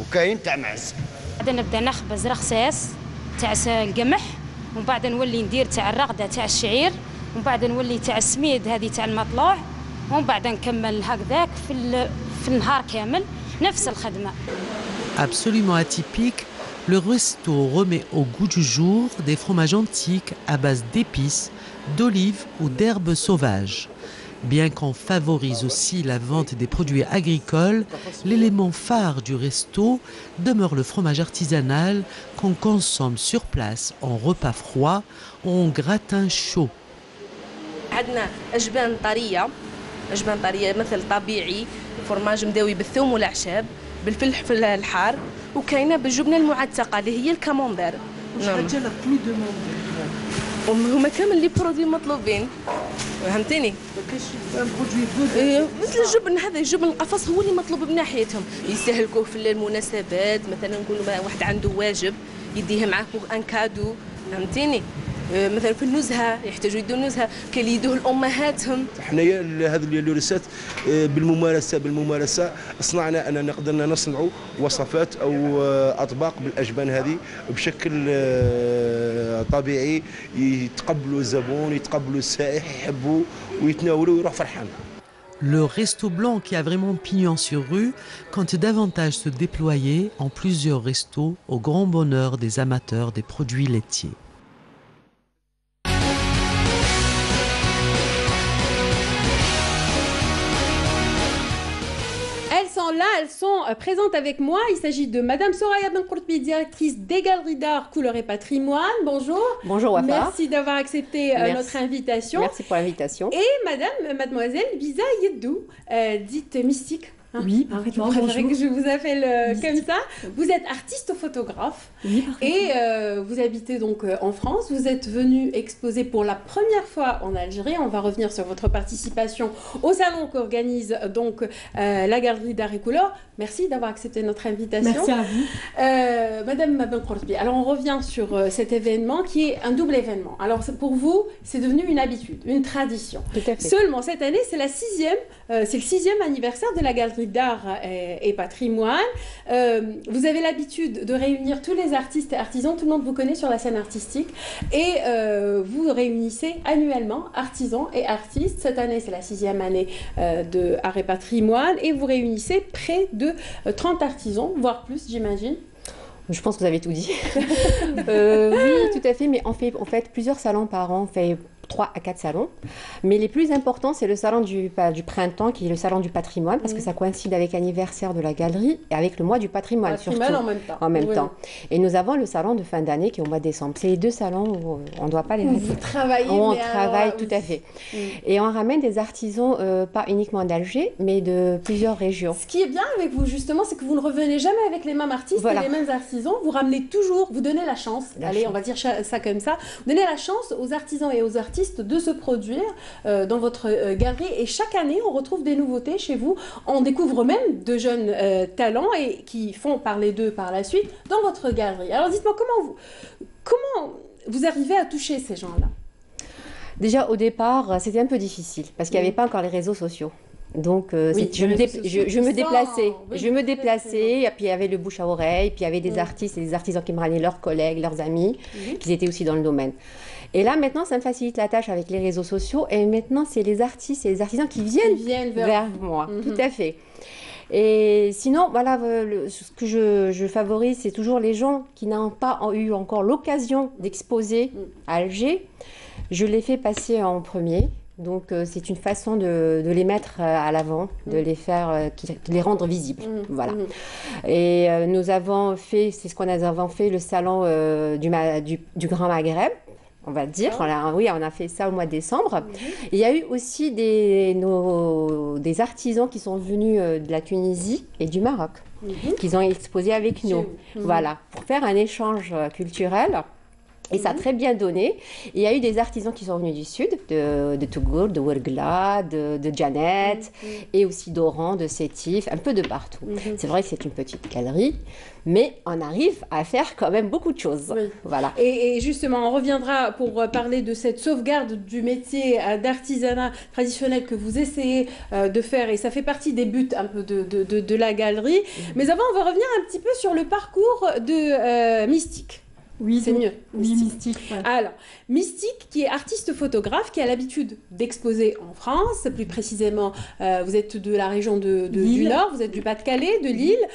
Speaker 11: وكاين تاع معز.
Speaker 12: بعد نبدا نخبز رخصاص تاع القمح ومن بعد نولي ندير تاع الرغده تاع الشعير ومن بعد نولي تاع السميد هذه تاع المطلوع ومن بعد نكمل هكذاك في النهار كامل نفس الخدمه.
Speaker 6: Absolument atypique, le resto remet au goût du jour des fromages antiques à base d'épices, d'olives ou d'herbes sauvages. Bien qu'on favorise aussi la vente des produits agricoles, l'élément phare du resto demeure le fromage artisanal qu'on consomme sur place en repas froid ou en gratin chaud.
Speaker 13: عندنا أجبان طرية مثل طبيعي، فرماج مداوي بالثوم والأعشاب، بالفلفل الحار، وكاينة بالجبنة المعتقة اللي هي الكامومبير.
Speaker 14: شحال جا لك بلو دوموندي؟
Speaker 13: هما كامل لي برودوي مطلوبين، فهمتيني؟
Speaker 14: ما كاينش برودوي
Speaker 13: مثل الجبن هذا، الجبن القفص هو اللي مطلوب من ناحيتهم، يستهلكوه في المناسبات، مثلا نقولوا واحد عنده واجب يديه معاه بوغ ان كادو، فهمتيني؟ مثلا في النزهه يحتاجوا يدوا النزهه كيليدوه لامهاتهم.
Speaker 15: حنايا هذه الورثات بالممارسه صنعنا اننا قدرنا نصنعوا وصفات او اطباق بالاجبان هذه بشكل طبيعي، يتقبلوا الزبون، يتقبلوا السائح، يحبوا ويتناولوا ويروح فرحان.
Speaker 6: Le resto blanc qui a vraiment pignon sur rue compte davantage se déployer en plusieurs restos au grand bonheur des amateurs des produits laitiers.
Speaker 1: Elles sont présentes avec moi. Il s'agit de Madame Soraya Benkourtbi, directrice des Galeries d'Art, Couleur et Patrimoine. Bonjour.
Speaker 16: Bonjour Wafa.
Speaker 1: Merci d'avoir accepté notre invitation.
Speaker 16: Merci pour l'invitation.
Speaker 1: Et mademoiselle Biza Yeddou, dite mystique.
Speaker 16: Oui, parfaitement.
Speaker 1: Vous préférez que je vous appelle comme ça. Vous êtes artiste photographe.
Speaker 16: Oui, parfaitement.
Speaker 1: Et vous habitez donc en France. Vous êtes venu exposer pour la première fois en Algérie. On va revenir sur votre participation au salon qu'organise donc la Galerie d'Art et Couleur. Merci d'avoir accepté notre invitation.
Speaker 16: Merci à vous.
Speaker 1: Madame Benkourtbi, alors on revient sur cet événement qui est un double événement. Alors pour vous, c'est devenu une habitude, une tradition.
Speaker 16: Tout à fait.
Speaker 1: Seulement cette année, c'est le 6e anniversaire de la Galerie d'Art et Patrimoine. Vous avez l'habitude de réunir tous les artistes et artisans, tout le monde vous connaît sur la scène artistique, et vous réunissez annuellement artisans et artistes. Cette année, c'est la 6e année de Art et Patrimoine, et vous réunissez près de 30 artisans, voire plus, j'imagine.
Speaker 16: Je pense que vous avez tout dit. Oui, tout à fait, mais on fait plusieurs salons par an. On fait 3 à 4 salons. Mais les plus importants, c'est le salon du printemps, qui est le salon du patrimoine, parce que ça coïncide avec l'anniversaire de la galerie et avec le mois du patrimoine, surtout.
Speaker 1: En même temps.
Speaker 16: En même temps. Et nous avons le salon de fin d'année qui est au mois de décembre. C'est les deux salons où on ne doit pas les rater.
Speaker 1: Vous travaillez.
Speaker 16: On travaille, tout à fait. Et on ramène des artisans, pas uniquement d'Alger, mais de plusieurs régions.
Speaker 1: Ce qui est bien avec vous, justement, c'est que vous ne revenez jamais avec les mêmes artistes et les mêmes artisans. Vous ramenez toujours, vous donnez la chance, on va dire ça comme ça, vous donnez la chance aux artisans et aux artistes de se produire dans votre galerie, et chaque année on retrouve des nouveautés chez vous. On découvre même de jeunes talents et qui font parler d'eux par la suite dans votre galerie. Alors dites-moi, comment vous arrivez à toucher ces gens-là?
Speaker 16: Déjà au départ c'était un peu difficile parce qu'il n'y avait pas encore les réseaux sociaux. Donc je me déplaçais, et puis il y avait le bouche à oreille, puis il y avait des artistes et des artisans qui me ramenaient leurs collègues, leurs amis, qui étaient aussi dans le domaine. Et là maintenant ça me facilite la tâche avec les réseaux sociaux, et maintenant c'est les artistes et les artisans qui viennent vers moi. Tout à fait. Et sinon, voilà, ce que je favorise, c'est toujours les gens qui n'ont pas eu encore l'occasion d'exposer à Alger. Je les fais passer en premier. Donc c'est une façon de les mettre à l'avant, de les faire, de les rendre visibles. Voilà. Et nous avons fait, c'est ce qu'on a fait, le salon du Grand Maghreb, on va dire. On a fait ça au mois de décembre. Il y a eu aussi des artisans qui sont venus de la Tunisie et du Maroc, qui ont exposé avec nous. Voilà, pour faire un échange culturel. Et ça a très bien donné. Il y a eu des artisans qui sont venus du sud, de Tougour, de Ouergla, de Janet, et aussi d'Oran, de Sétif, un peu de partout. C'est vrai que c'est une petite galerie, mais on arrive à faire quand même beaucoup de choses. Voilà.
Speaker 1: Et justement, on reviendra pour parler de cette sauvegarde du métier d'artisanat traditionnel que vous essayez de faire, et ça fait partie des buts un peu de la galerie. Mais avant, on va revenir un petit peu sur le parcours de Mystique.
Speaker 17: Oui,
Speaker 1: c'est mieux.
Speaker 17: Oui, Mystique. Ouais.
Speaker 1: Alors, Mystique, qui est artiste photographe, qui a l'habitude d'exposer en France, plus précisément, vous êtes de la région du Nord, vous êtes du Pas-de-Calais, de Lille,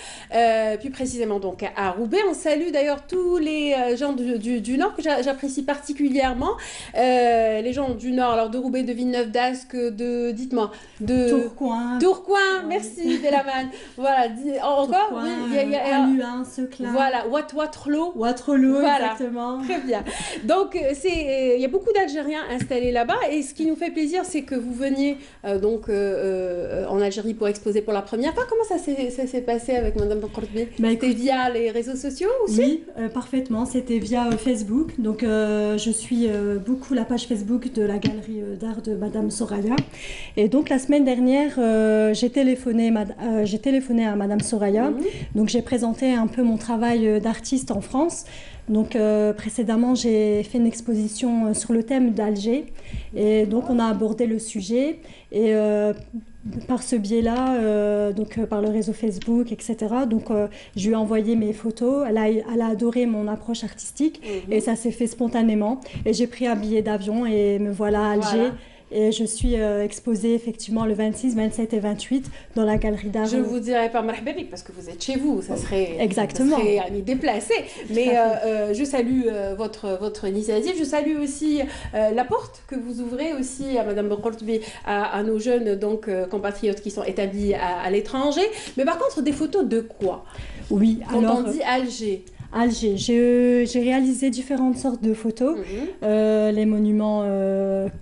Speaker 1: plus précisément donc à Roubaix. On salue d'ailleurs tous les gens du Nord que j'apprécie particulièrement. Les gens du Nord, alors de Roubaix, de Villeneuve-d'Ascq, dites-moi, de
Speaker 17: Tourcoing.
Speaker 1: Tourcoing, merci Delaman. Voilà, encore
Speaker 17: Aluin, Seclin.
Speaker 1: Voilà, Waterloo.
Speaker 17: Waterloo,
Speaker 1: voilà. Voilà, très bien. Donc, il y a beaucoup d'Algériens installés là-bas et ce qui nous fait plaisir, c'est que vous veniez en Algérie pour exposer pour la première fois. Comment ça s'est passé avec Madame Bokortbi? C'était via les réseaux sociaux aussi?
Speaker 17: Oui, parfaitement. C'était via Facebook. Donc, je suis beaucoup la page Facebook de la galerie d'art de Madame Soraya. Et donc, la semaine dernière, j'ai téléphoné à Madame Soraya. Donc, j'ai présenté un peu mon travail d'artiste en France. Donc précédemment, j'ai fait une exposition sur le thème d'Alger et donc on a abordé le sujet et par ce biais-là, par le réseau Facebook, etc. Donc je lui ai envoyé mes photos, elle a adoré mon approche artistique et ça s'est fait spontanément et j'ai pris un billet d'avion et me voilà à Alger. Voilà. Et je suis exposée effectivement le 26, 27 et 28 dans la galerie d'art.
Speaker 1: Je ne vous dirai pas marhaba-bik parce que vous êtes chez vous, ça serait,
Speaker 17: exactement.
Speaker 1: Ça serait déplacé. Mais je salue votre initiative. Je salue aussi la porte que vous ouvrez aussi à Madame Bokortbi, à nos jeunes compatriotes qui sont établis à l'étranger. Mais par contre, des photos de quoi?
Speaker 17: Oui,
Speaker 1: quand on dit Alger.
Speaker 17: Alger, j'ai réalisé différentes sortes de photos, les monuments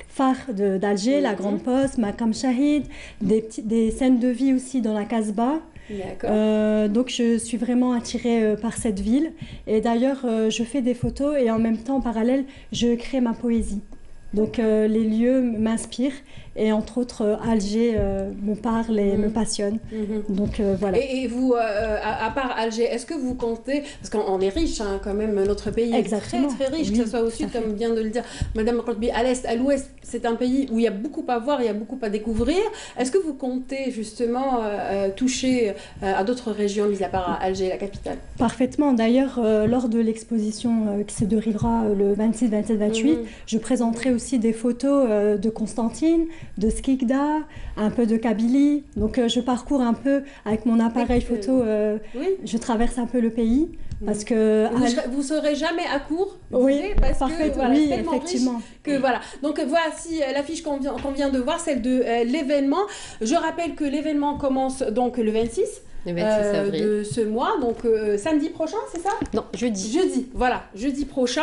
Speaker 17: phares d'Alger, la Grande Poste, Makam Shahid, des scènes de vie aussi dans la Casbah. Donc je suis vraiment attirée par cette ville et d'ailleurs je fais des photos et en même temps en parallèle je crée ma poésie. Donc les lieux m'inspirent et entre autres Alger me parle et me passionne. Donc voilà.
Speaker 1: Et vous, à part Alger, est-ce que vous comptez, parce qu'on est riche quand même, notre pays est très très riche, que ce soit au sud comme vient de le dire Madame Bokortbi, à l'est, à l'ouest, c'est un pays où il y a beaucoup à voir, il y a beaucoup à découvrir. Est-ce que vous comptez justement toucher à d'autres régions, mis à part Alger, la capitale?
Speaker 17: Parfaitement. D'ailleurs, lors de l'exposition qui se déroulera le 26, 27, 28, je présenterai aussi des photos de Constantine, de Skikda, un peu de Kabylie. Donc je parcours un peu avec mon appareil photo, je traverse un peu le pays. Parce que
Speaker 1: vous ne serez jamais à court,
Speaker 17: parce
Speaker 1: que
Speaker 17: voilà, oui, effectivement.
Speaker 1: Que, voilà. Donc voici l'affiche qu'on vient de voir, celle de l'événement. Je rappelle que l'événement commence donc le 26.
Speaker 16: Le 26 avril.
Speaker 1: De ce mois, donc samedi prochain, c'est ça?
Speaker 16: Non, jeudi.
Speaker 1: Jeudi, voilà, jeudi prochain.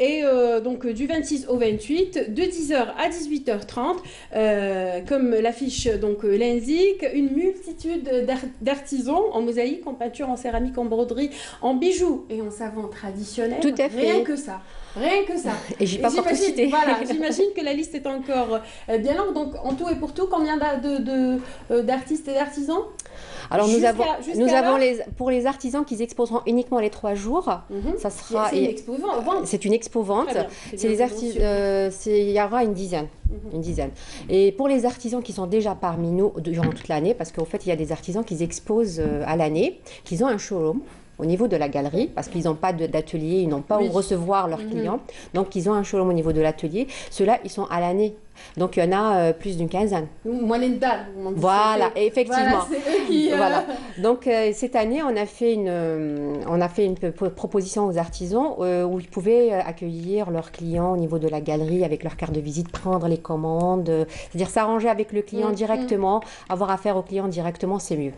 Speaker 1: Et donc du 26 au 28, de 10h à 18h30, comme l'affiche l'indique, une multitude d'artisans en mosaïque, en peinture, en céramique, en broderie, en bijoux et en savants traditionnels.
Speaker 16: Tout à fait.
Speaker 1: Rien que ça. Rien que ça.
Speaker 16: Et j'ai pas encore tout cité.
Speaker 1: Voilà, j'imagine que la liste est encore bien longue. Donc, en tout et pour tout, combien d'artistes et d'artisans?
Speaker 16: Alors, nous avons pour les artisans qui exposeront uniquement les 3 jours, ça sera.
Speaker 1: C'est une expo-vente.
Speaker 16: C'est une expo-vente. Il y aura une dizaine. Une dizaine. Et pour les artisans qui sont déjà parmi nous durant toute l'année, parce qu'en fait, il y a des artisans qui exposent à l'année, qui ont un showroom au niveau de la galerie, parce qu'ils n'ont pas d'atelier, ils n'ont pas où recevoir leurs clients. Donc, ils ont un showroom au niveau de l'atelier. Ceux-là, ils sont à l'année. Donc, il y en a plus d'une quinzaine. Voilà, effectivement.
Speaker 1: Voilà, c'est eux qui...
Speaker 16: Voilà. Donc, cette année, on a fait une proposition aux artisans où ils pouvaient accueillir leurs clients au niveau de la galerie avec leur carte de visite, prendre les commandes, c'est-à-dire s'arranger avec le client directement, avoir affaire au client directement, c'est mieux.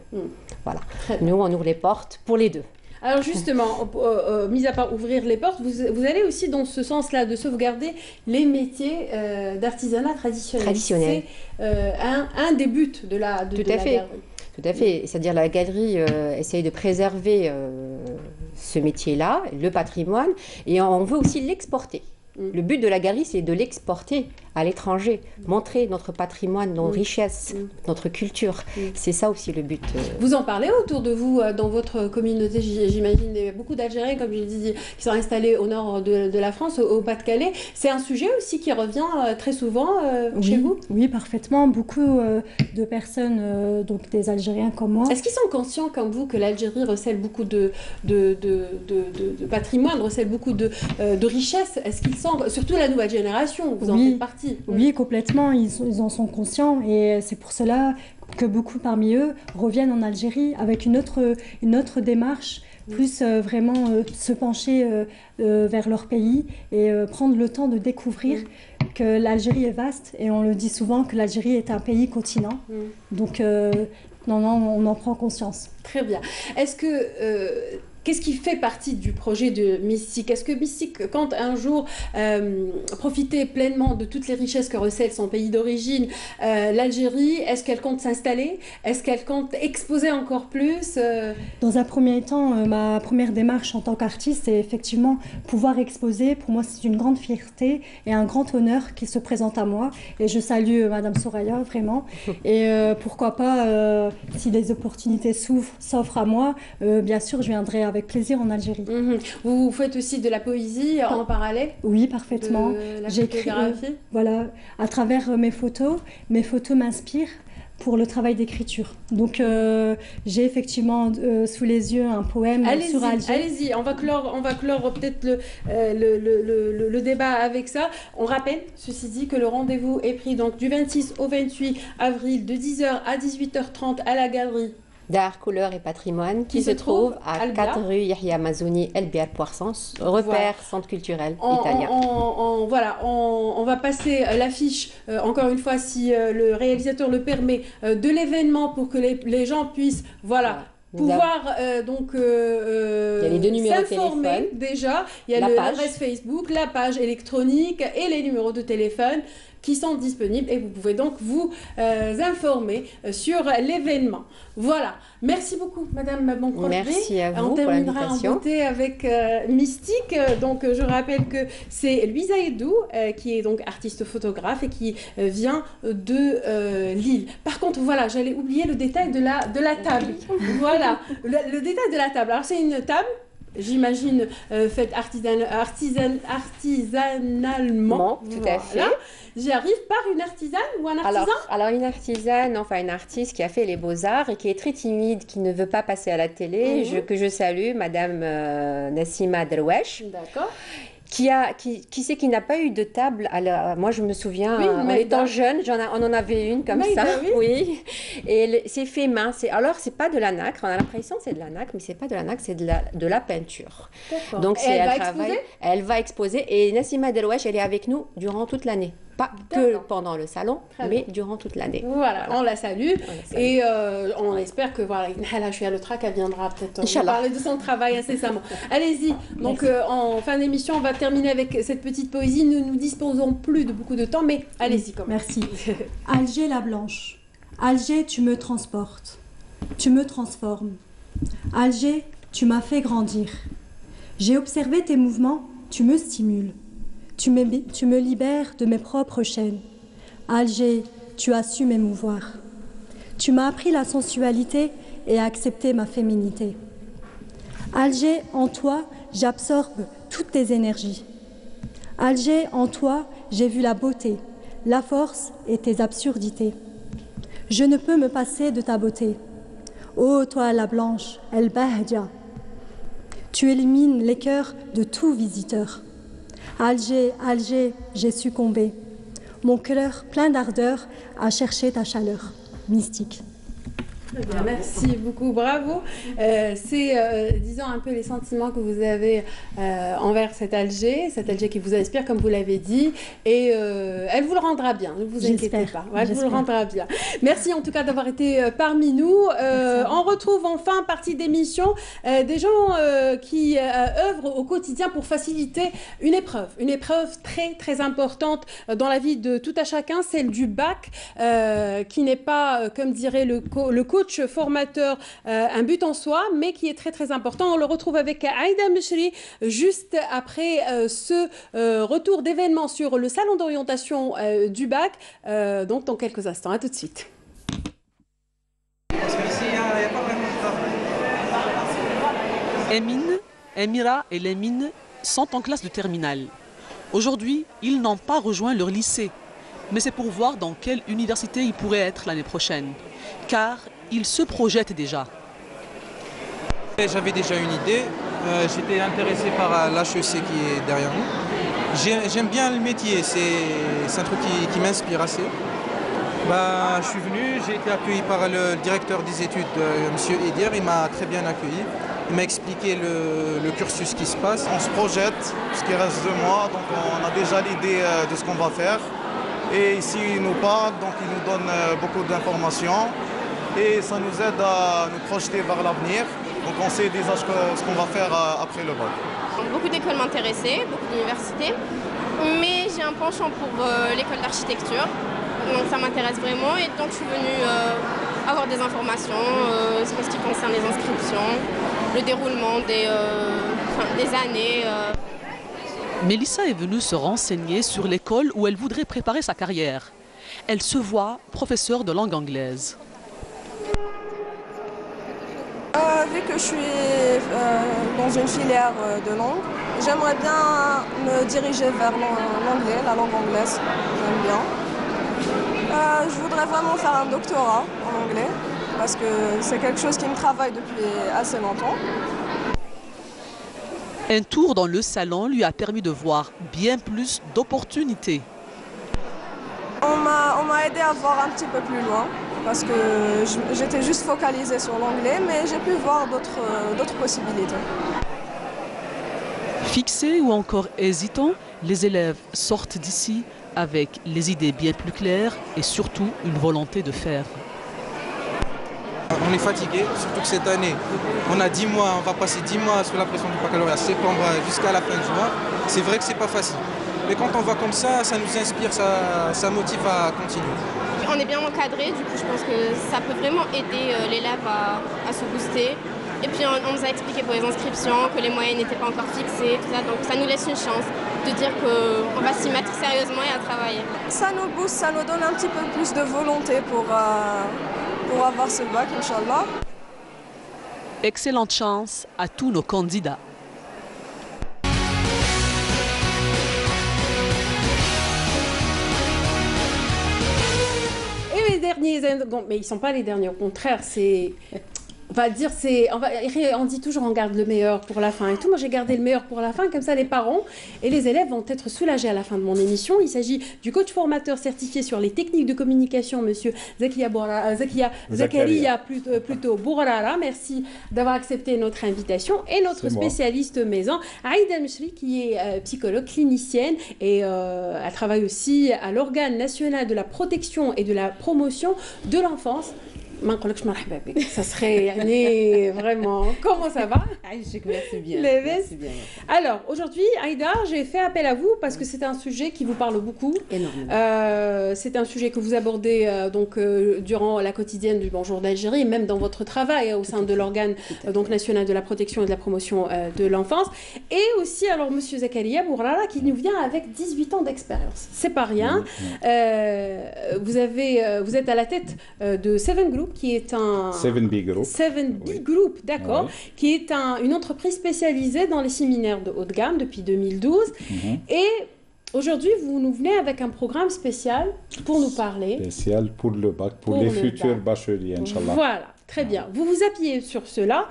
Speaker 16: Voilà. Nous, on ouvre les portes pour les deux.
Speaker 1: Alors justement, mis à part ouvrir les portes, vous allez aussi dans ce sens-là de sauvegarder les métiers d'artisanat traditionnel. C'est un des buts de la galerie.
Speaker 16: Tout à fait. C'est-à-dire la galerie essaye de préserver ce métier-là, le patrimoine, et on veut aussi l'exporter. Le but de la galerie, c'est de l'exporter à l'étranger, montrer notre patrimoine, nos richesses, notre culture. C'est ça aussi le but.
Speaker 1: Vous en parlez autour de vous, dans votre communauté, j'imagine, il y a beaucoup d'Algériens, comme je le disais, qui sont installés au nord de la France, au Pas-de-Calais. C'est un sujet aussi qui revient très souvent chez vous?
Speaker 17: Oui, parfaitement. Beaucoup de personnes, donc des Algériens comme moi.
Speaker 1: Est-ce qu'ils sont conscients, comme vous, que l'Algérie recèle beaucoup de patrimoine, recèle beaucoup de richesses? Est-ce qu'ils surtout la nouvelle génération, vous en faites partie.
Speaker 17: Oui, complètement, ils en sont conscients et c'est pour cela que beaucoup parmi eux reviennent en Algérie avec une autre démarche, plus vraiment se pencher vers leur pays et prendre le temps de découvrir que l'Algérie est vaste et on le dit souvent que l'Algérie est un pays continent. Donc non, on en prend conscience.
Speaker 1: Très bien. Est-ce que qu'est-ce qui fait partie du projet de Mystique? Est-ce que Mystique compte un jour profiter pleinement de toutes les richesses que recèle son pays d'origine, l'Algérie? Est-ce qu'elle compte s'installer? Est-ce qu'elle compte exposer encore plus?
Speaker 17: Dans un premier temps, ma première démarche en tant qu'artiste, c'est effectivement pouvoir exposer. Pour moi, c'est une grande fierté et un grand honneur qui se présente à moi. Et je salue Madame Soraya, vraiment. Et pourquoi pas, si des opportunités s'offrent à moi, bien sûr, je viendrai avec plaisir en Algérie.
Speaker 1: Vous faites aussi de la poésie en parallèle?
Speaker 17: Oui, parfaitement. J'écris, voilà, à travers mes photos m'inspirent pour le travail d'écriture. Donc j'ai effectivement sous les yeux un poème sur Alger.
Speaker 1: Allez-y, on va clore peut-être le débat avec ça. On rappelle, ceci dit, que le rendez-vous est pris donc du 26 au 28 avril de 10h à 18h30 à la galerie
Speaker 16: d'art, couleur et patrimoine qui se trouve à 4 rue Yahya Mazouni, El Biar Poisson, repère centre culturel italien.
Speaker 1: On va passer l'affiche, encore une fois, si le réalisateur le permet, de l'événement pour que les gens puissent, pouvoir il y a
Speaker 16: les 2 numéros de téléphone
Speaker 1: déjà, il y a l'adresse Facebook, la page électronique et les numéros de téléphone qui sont disponibles et vous pouvez donc vous informer sur l'événement. Voilà. Merci beaucoup, Madame Boncourt.
Speaker 16: Merci à vous.
Speaker 1: On terminera en beauté avec Mystique. Donc, je rappelle que c'est Louisa Edou qui est donc artiste photographe et qui vient de Lille. Par contre, voilà, j'allais oublier le détail de la table. Voilà, le détail de la table. Alors, c'est une table, j'imagine, faite artisanalement.
Speaker 16: Tout à fait.
Speaker 1: J'y arrive par une artisane ou un artisan?
Speaker 16: Alors une artisane, enfin une artiste qui a fait les beaux-arts et qui est très timide, qui ne veut pas passer à la télé, que je salue, Madame Nassima Derwesh.
Speaker 1: D'accord.
Speaker 16: Qui n'a pas eu de table. Alors, moi, je me souviens, en étant jeune, on en avait une comme ça. Oui. Et c'est fait main. Alors, c'est pas de la nacre. On a l'impression que c'est de la nacre, mais c'est pas de la nacre, c'est de la peinture. Donc, elle va exposer. Et Nassima Derwesh, elle est avec nous durant toute l'année. Pas que pendant le salon, mais durant toute l'année.
Speaker 1: Voilà, on la salue. Et on espère que, je suis à le trac, elle viendra peut-être parler de son travail incessamment. Allez-y. Donc, en fin d'émission, on va terminer avec cette petite poésie. Nous ne disposons plus de beaucoup de temps, mais allez-y quand même.
Speaker 17: Merci. Alger la blanche. Alger, tu me transportes. Tu me transformes. Alger, tu m'as fait grandir. J'ai observé tes mouvements, tu me stimules. Tu me libères de mes propres chaînes. Alger, tu as su m'émouvoir. Tu m'as appris la sensualité et accepté ma féminité. Alger, en toi, j'absorbe toutes tes énergies. Alger, en toi, j'ai vu la beauté, la force et tes absurdités. Je ne peux me passer de ta beauté. Ô toi la blanche, El Bahdia. Tu élimines les cœurs de tout visiteur. Alger, Alger, j'ai succombé. Mon cœur plein d'ardeur a cherché ta chaleur. Mystique.
Speaker 1: Très bien, merci beaucoup, bravo. C'est, disons, un peu les sentiments que vous avez envers cet Alger qui vous inspire, comme vous l'avez dit, et elle vous le rendra bien, ne vous inquiétez pas, elle vous le rendra bien. Merci en tout cas d'avoir été parmi nous. On retrouve en fin partie d'émission des gens qui œuvrent au quotidien pour faciliter une épreuve très très importante dans la vie de tout à chacun, celle du bac, qui n'est pas, comme dirait le coach formateur, un but en soi, mais qui est très très important. On le retrouve avec Aïda Mechri juste après ce retour d'événements sur le salon d'orientation du bac, donc dans quelques instants. À tout de suite.
Speaker 6: Emine, Emira et Lemine sont en classe de terminale. Aujourd'hui, ils n'ont pas rejoint leur lycée, mais c'est pour voir dans quelle université ils pourraient être l'année prochaine, car ils se projettent déjà.
Speaker 18: J'avais déjà une idée, j'étais intéressé par l'HEC qui est derrière nous. J'aime bien le métier, c'est un truc qui m'inspire assez. Je suis venu, j'ai été accueilli par le directeur des études, M. Edier, il m'a très bien accueilli. Il m'a expliqué le cursus qui se passe. On se projette, ce qui reste de moi, donc on a déjà l'idée de ce qu'on va faire. Et ici, il nous parle, donc il nous donne beaucoup d'informations et ça nous aide à nous projeter vers l'avenir.
Speaker 19: Donc on sait déjà ce qu'on va faire après le bac.
Speaker 20: Beaucoup d'écoles m'intéressaient, beaucoup d'universités, mais j'ai un penchant pour l'école d'architecture. Donc ça m'intéresse vraiment et donc je suis venue avoir des informations en ce qui concerne les inscriptions, le déroulement des années.
Speaker 21: Mélissa est venue se renseigner sur l'école où elle voudrait préparer sa carrière. Elle se voit professeure de langue anglaise.
Speaker 22: Vu que je suis dans une filière de langue, j'aimerais bien me diriger vers l'anglais, la langue anglaise. J'aime bien. Je voudrais vraiment faire un doctorat en anglais parce que c'est quelque chose qui me travaille depuis assez longtemps.
Speaker 21: Un tour dans le salon lui a permis de voir bien plus d'opportunités.
Speaker 22: On m'a aidé à voir un petit peu plus loin parce que j'étais juste focalisée sur l'anglais, mais j'ai pu voir d'autres possibilités.
Speaker 21: Fixés ou encore hésitants, les élèves sortent d'ici avec les idées bien plus claires et surtout une volonté de faire.
Speaker 18: On est fatigué, surtout que cette année, on a 10 mois, on va passer 10 mois sous la pression du baccalauréat, septembre jusqu'à la fin juin. C'est vrai que c'est pas facile. Mais quand on va comme ça nous inspire, ça motive à continuer.
Speaker 20: On est bien encadré, du coup je pense que ça peut vraiment aider l'élève à se booster. Et puis on nous a expliqué pour les inscriptions que les moyens n'étaient pas encore fixés, tout ça, donc ça nous laisse une chance de dire qu'on va s'y mettre sérieusement et à travailler.
Speaker 22: Ça nous booste, ça nous donne un petit peu plus de volonté pour avoir ce bac, Inch'Allah.
Speaker 21: Excellente chance à tous nos candidats.
Speaker 1: Et les derniers, bon, mais ils ne sont pas les derniers, au contraire, c'est... On dit toujours on garde le meilleur pour la fin et tout. Moi j'ai gardé le meilleur pour la fin, comme ça les parents et les élèves vont être soulagés à la fin de mon émission. Il s'agit du coach formateur certifié sur les techniques de communication, monsieur Zakaria plutôt Bourrara. Merci d'avoir accepté notre invitation. Et notre spécialiste maison, Aïda Mechri, qui est psychologue clinicienne et elle travaille aussi à l'organe national de la protection et de la promotion de l'enfance. Ça serait vraiment. Comment ça va?
Speaker 23: Merci bien.
Speaker 1: Merci bien. Alors, aujourd'hui, Aïda, j'ai fait appel à vous parce que c'est un sujet qui vous parle beaucoup.
Speaker 23: Énormément.
Speaker 1: C'est un sujet que vous abordez durant la quotidienne du Bonjour d'Algérie, et même dans votre travail au sein de l'organe national de la protection et de la promotion de l'enfance. Et aussi, alors, monsieur Zakaria Bourrara, qui nous vient avec 18 ans d'expérience. C'est pas rien. Vous êtes à la tête de Seven Group, qui est un...
Speaker 24: 7B Group.
Speaker 1: 7B Group, d'accord, qui est une entreprise spécialisée dans les séminaires de haut de gamme depuis 2012. Et aujourd'hui, vous nous venez avec un programme spécial pour nous parler.
Speaker 24: Spécial pour le bac, pour les futurs bacheliers, Inch'Allah.
Speaker 1: Voilà. Très bien. Vous vous appuyez sur cela,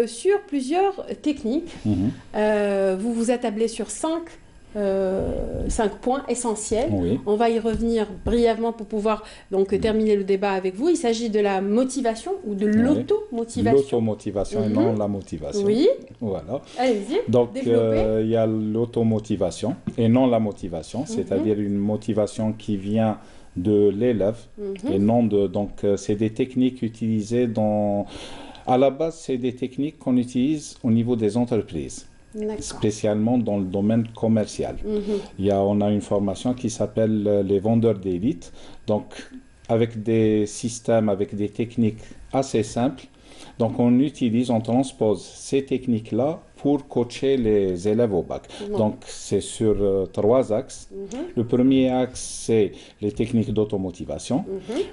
Speaker 1: sur plusieurs techniques. Vous vous attablez sur 5 points essentiels. On va y revenir brièvement pour pouvoir terminer le débat avec vous. Il s'agit de la motivation ou de l'automotivation.
Speaker 24: L'automotivation et non la motivation.
Speaker 1: Oui.
Speaker 24: Voilà.
Speaker 1: Allez-y.
Speaker 24: Donc il y a l'automotivation et non la motivation, c'est-à-dire une motivation qui vient de l'élève et non de... Donc c'est des techniques utilisées dans... À la base, c'est des techniques qu'on utilise au niveau des entreprises. Spécialement dans le domaine commercial. On a une formation qui s'appelle les vendeurs d'élite, donc avec des systèmes, avec des techniques assez simples. Donc on transpose ces techniques-là pour coacher les élèves au bac. Donc c'est sur 3 axes. Le premier axe, c'est les techniques d'automotivation.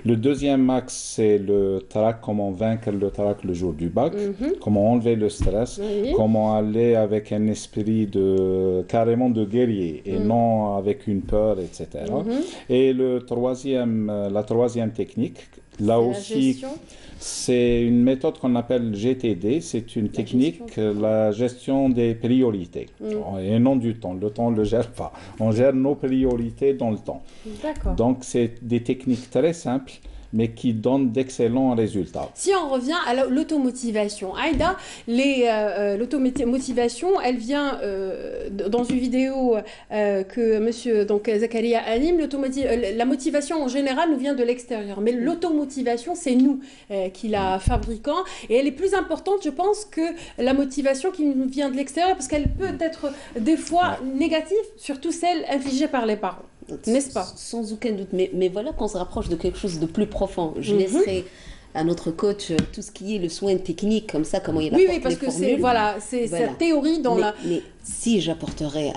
Speaker 24: Le deuxième axe, c'est le trac, comment vaincre le trac le jour du bac, comment enlever le stress, comment aller avec un esprit carrément de guerrier et non avec une peur, etc. Et la troisième technique, là aussi, c'est une méthode qu'on appelle GTD, c'est une technique, la gestion des priorités, et non du temps. Le temps, on ne le gère pas. On gère nos priorités dans le temps. Donc, c'est des techniques très simples, mais qui donne d'excellents résultats.
Speaker 1: Si on revient à l'automotivation, Aïda, l'automotivation, elle vient dans une vidéo que monsieur Zakaria anime, la motivation en général nous vient de l'extérieur, mais l'automotivation, c'est nous qui la fabriquons, et elle est plus importante, je pense, que la motivation qui nous vient de l'extérieur, parce qu'elle peut être des fois négative, surtout celle infligée par les parents. N'est-ce pas?
Speaker 2: Sans aucun doute, mais voilà qu'on se rapproche de quelque chose de plus profond. Je laisserai à notre coach tout ce qui est le soin technique, comme ça, comment il apporte les formules. Oui, parce que
Speaker 1: c'est sa théorie dans
Speaker 2: mais si j'apporterais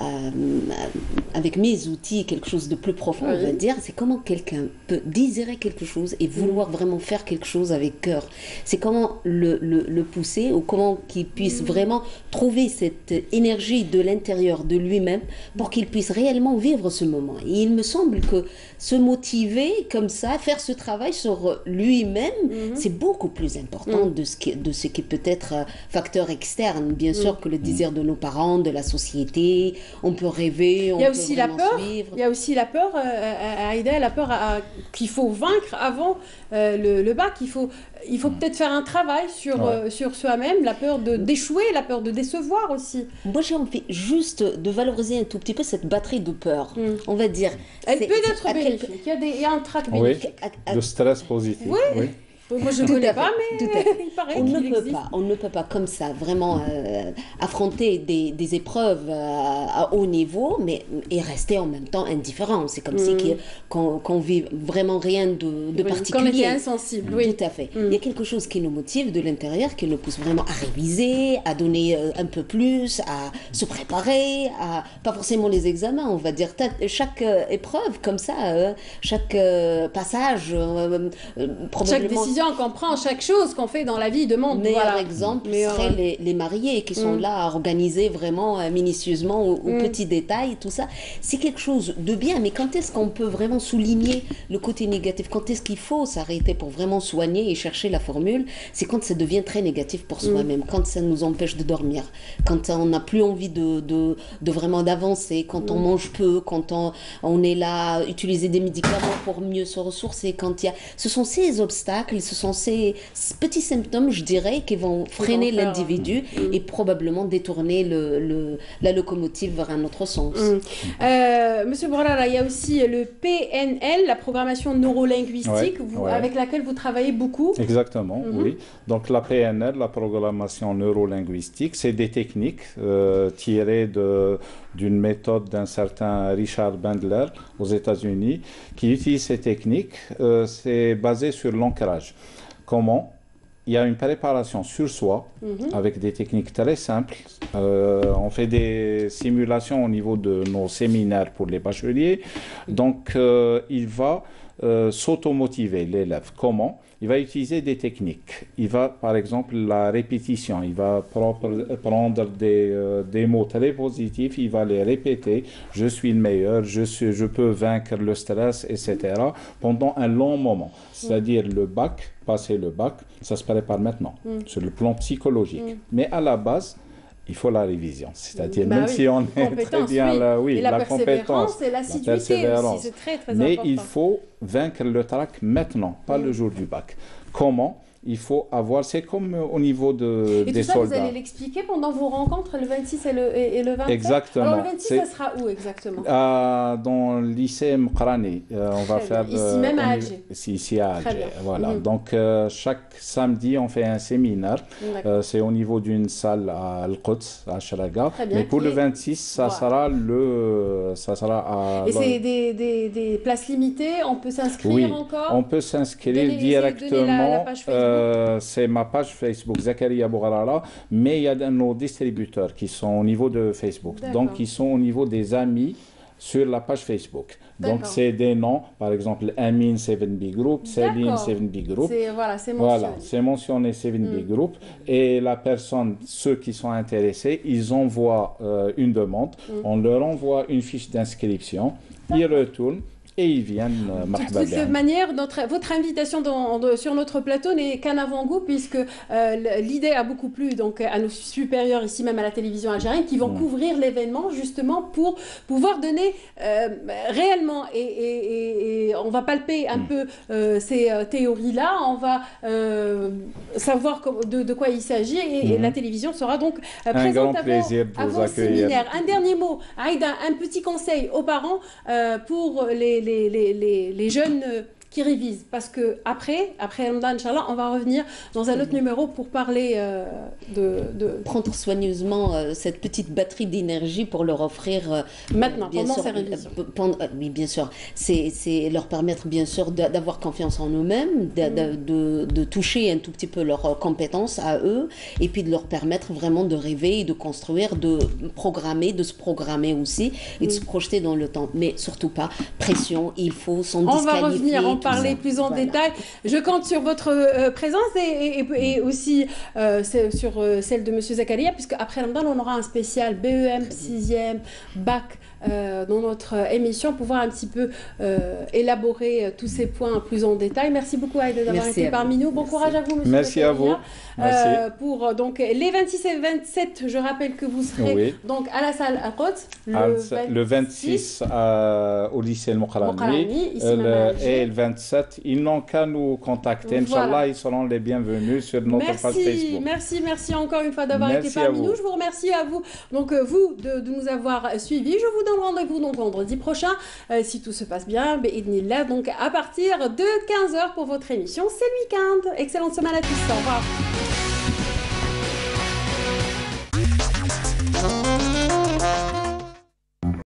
Speaker 2: avec mes outils quelque chose de plus profond, on va dire, c'est comment quelqu'un peut désirer quelque chose et vouloir vraiment faire quelque chose avec cœur. C'est comment le pousser, ou comment qu'il puisse vraiment trouver cette énergie de l'intérieur de lui-même pour qu'il puisse réellement vivre ce moment. Et il me semble que se motiver comme ça, faire ce travail sur lui-même, c'est beaucoup plus important de ce qui peut être facteur externe, bien sûr, que le désir de nos parents, de la société. On peut rêver, on peut suivre.
Speaker 1: Il y a aussi la peur, Aïda, la peur qu'il faut vaincre avant le bac. Il faut peut-être faire un travail sur soi-même, la peur d'échouer, la peur de décevoir aussi.
Speaker 2: Moi, j'ai envie juste de valoriser un tout petit peu cette batterie de peur. On va dire.
Speaker 1: Elle peut être bénéfique. Il y a un trac bénéfique.
Speaker 24: Le stress positif.
Speaker 1: Oui. Moi, je ne connais pas, mais il paraît qu'il existe.
Speaker 2: On ne peut pas comme ça vraiment affronter des épreuves à haut niveau, et rester en même temps indifférent. C'est comme si qu'on vit vraiment rien de particulier.
Speaker 1: Qu'on était insensible, oui.
Speaker 2: Tout à fait. Il y a quelque chose qui nous motive de l'intérieur, qui nous pousse vraiment à réviser, à donner un peu plus, à se préparer, pas forcément les examens, on va dire. Chaque épreuve comme ça, chaque passage, probablement...
Speaker 1: Chaque décision qu'on prend, chaque chose qu'on fait dans la vie demande.
Speaker 2: Meilleur exemple serait les mariés qui sont là à organiser vraiment minutieusement au petit détail, tout ça. C'est quelque chose de bien, mais quand est-ce qu'on peut vraiment souligner le côté négatif? Quand est-ce qu'il faut s'arrêter pour vraiment soigner et chercher la formule? C'est quand ça devient très négatif pour soi-même, quand ça nous empêche de dormir, quand on n'a plus envie de vraiment d'avancer, quand on mange peu, quand on est là à utiliser des médicaments pour mieux se ressourcer, ce sont ces obstacles, ce sont ces petits symptômes, je dirais, qui vont freiner l'individu et probablement détourner la locomotive vers un autre sens.
Speaker 1: Monsieur Bourala, il y a aussi le PNL, la programmation neurolinguistique, avec laquelle vous travaillez beaucoup.
Speaker 24: Exactement, oui. Donc la PNL, la programmation neurolinguistique, c'est des techniques tirées d'une méthode d'un certain Richard Bandler aux États-Unis qui utilise ces techniques. C'est basé sur l'ancrage. Comment? Il y a une préparation sur soi avec des techniques très simples. On fait des simulations au niveau de nos séminaires pour les bacheliers. Donc, il va s'automotiver, l'élève. Comment? Il va utiliser des techniques. Il va, par exemple, la répétition. Il va prendre des mots très positifs. Il va les répéter. Je suis le meilleur, je peux vaincre le stress, etc. pendant un long moment. C'est-à-dire le bac, passer le bac, ça se prépare maintenant, sur le plan psychologique. Mais à la base, il faut la révision. C'est-à-dire, même si on est très bien là, la compétence
Speaker 1: et l'assiduité aussi, c'est très, très important.
Speaker 24: Mais il faut vaincre le trac maintenant, pas le jour du bac. Comment? Il faut avoir, c'est comme au niveau des soldats.
Speaker 1: Et tout ça, vous allez l'expliquer pendant vos rencontres le 26 et le 27?
Speaker 24: Exactement.
Speaker 1: Alors le 26, ça sera où exactement?
Speaker 24: Dans le lycée Mqrani. On va faire...
Speaker 1: Ici même à Alger?
Speaker 24: Ici à Alger, voilà. Donc chaque samedi, on fait un séminaire. C'est au niveau d'une salle à Al-Quds, à Shraga. Mais pour le 26, ça sera à...
Speaker 1: Et c'est des places limitées? On peut s'inscrire encore?
Speaker 24: On peut s'inscrire directement.
Speaker 1: La page Facebook.
Speaker 24: C'est ma page Facebook, Zakaria Bourala, mais il y a nos distributeurs qui sont au niveau de Facebook. Donc, ils sont au niveau des amis sur la page Facebook. Donc, c'est des noms, par exemple, Amin 7B Group, Céline 7B Group.
Speaker 1: C'est mentionné.
Speaker 24: Voilà, c'est mentionné 7B Group. Et la personne, ceux qui sont intéressés, ils envoient une demande. On leur envoie une fiche d'inscription. Ils retournent. et ils viennent.
Speaker 1: De toute manière, votre invitation sur notre plateau n'est qu'un avant-goût, puisque l'idée a beaucoup plu donc, à nos supérieurs ici même à la télévision algérienne, qui vont couvrir l'événement justement pour pouvoir donner réellement, et on va palper un peu ces théories-là, on va savoir de quoi il s'agit, et la télévision sera donc présente avant le séminaire. Un dernier mot, Aïda, un petit conseil aux parents pour les jeunes qui révisent, parce que après Ramadan, Inch'Allah, on va revenir dans un autre numéro pour parler de
Speaker 2: prendre soigneusement cette petite batterie d'énergie pour leur offrir
Speaker 1: maintenant, pendant ces révisions.
Speaker 2: Oui, bien sûr, c'est leur permettre bien sûr d'avoir confiance en eux-mêmes, de toucher un tout petit peu leurs compétences à eux, et puis de leur permettre vraiment de rêver, de construire, de programmer, de se programmer aussi, et de se projeter dans le temps. Mais surtout pas pression, il faut s'en disqualifier.
Speaker 1: On va revenir en parler plus en détail. Je compte sur votre présence et aussi sur celle de M. Zakaria, puisque après Ramadan, on aura un spécial BEM, 6e, bac dans notre émission pour pouvoir un petit peu élaborer tous ces points plus en détail. Merci beaucoup Aïda d'avoir été parmi nous. Bon courage à vous, M.
Speaker 24: Merci à vous.
Speaker 1: Pour donc, les 26 et 27, je rappelle que vous serez donc à la salle à Côte
Speaker 24: le 26 au lycée El Mokrani et le 27, ils n'ont qu'à nous contacter. Inch'Allah, ils seront les bienvenus sur notre page Facebook.
Speaker 1: Merci encore une fois d'avoir été parmi nous. Je vous remercie à vous, donc vous, de nous avoir suivis. Je vous donne rendez-vous donc vendredi prochain, si tout se passe bien, donc à partir de 15h pour votre émission C'est le week-end. Excellente semaine à tous. Au revoir.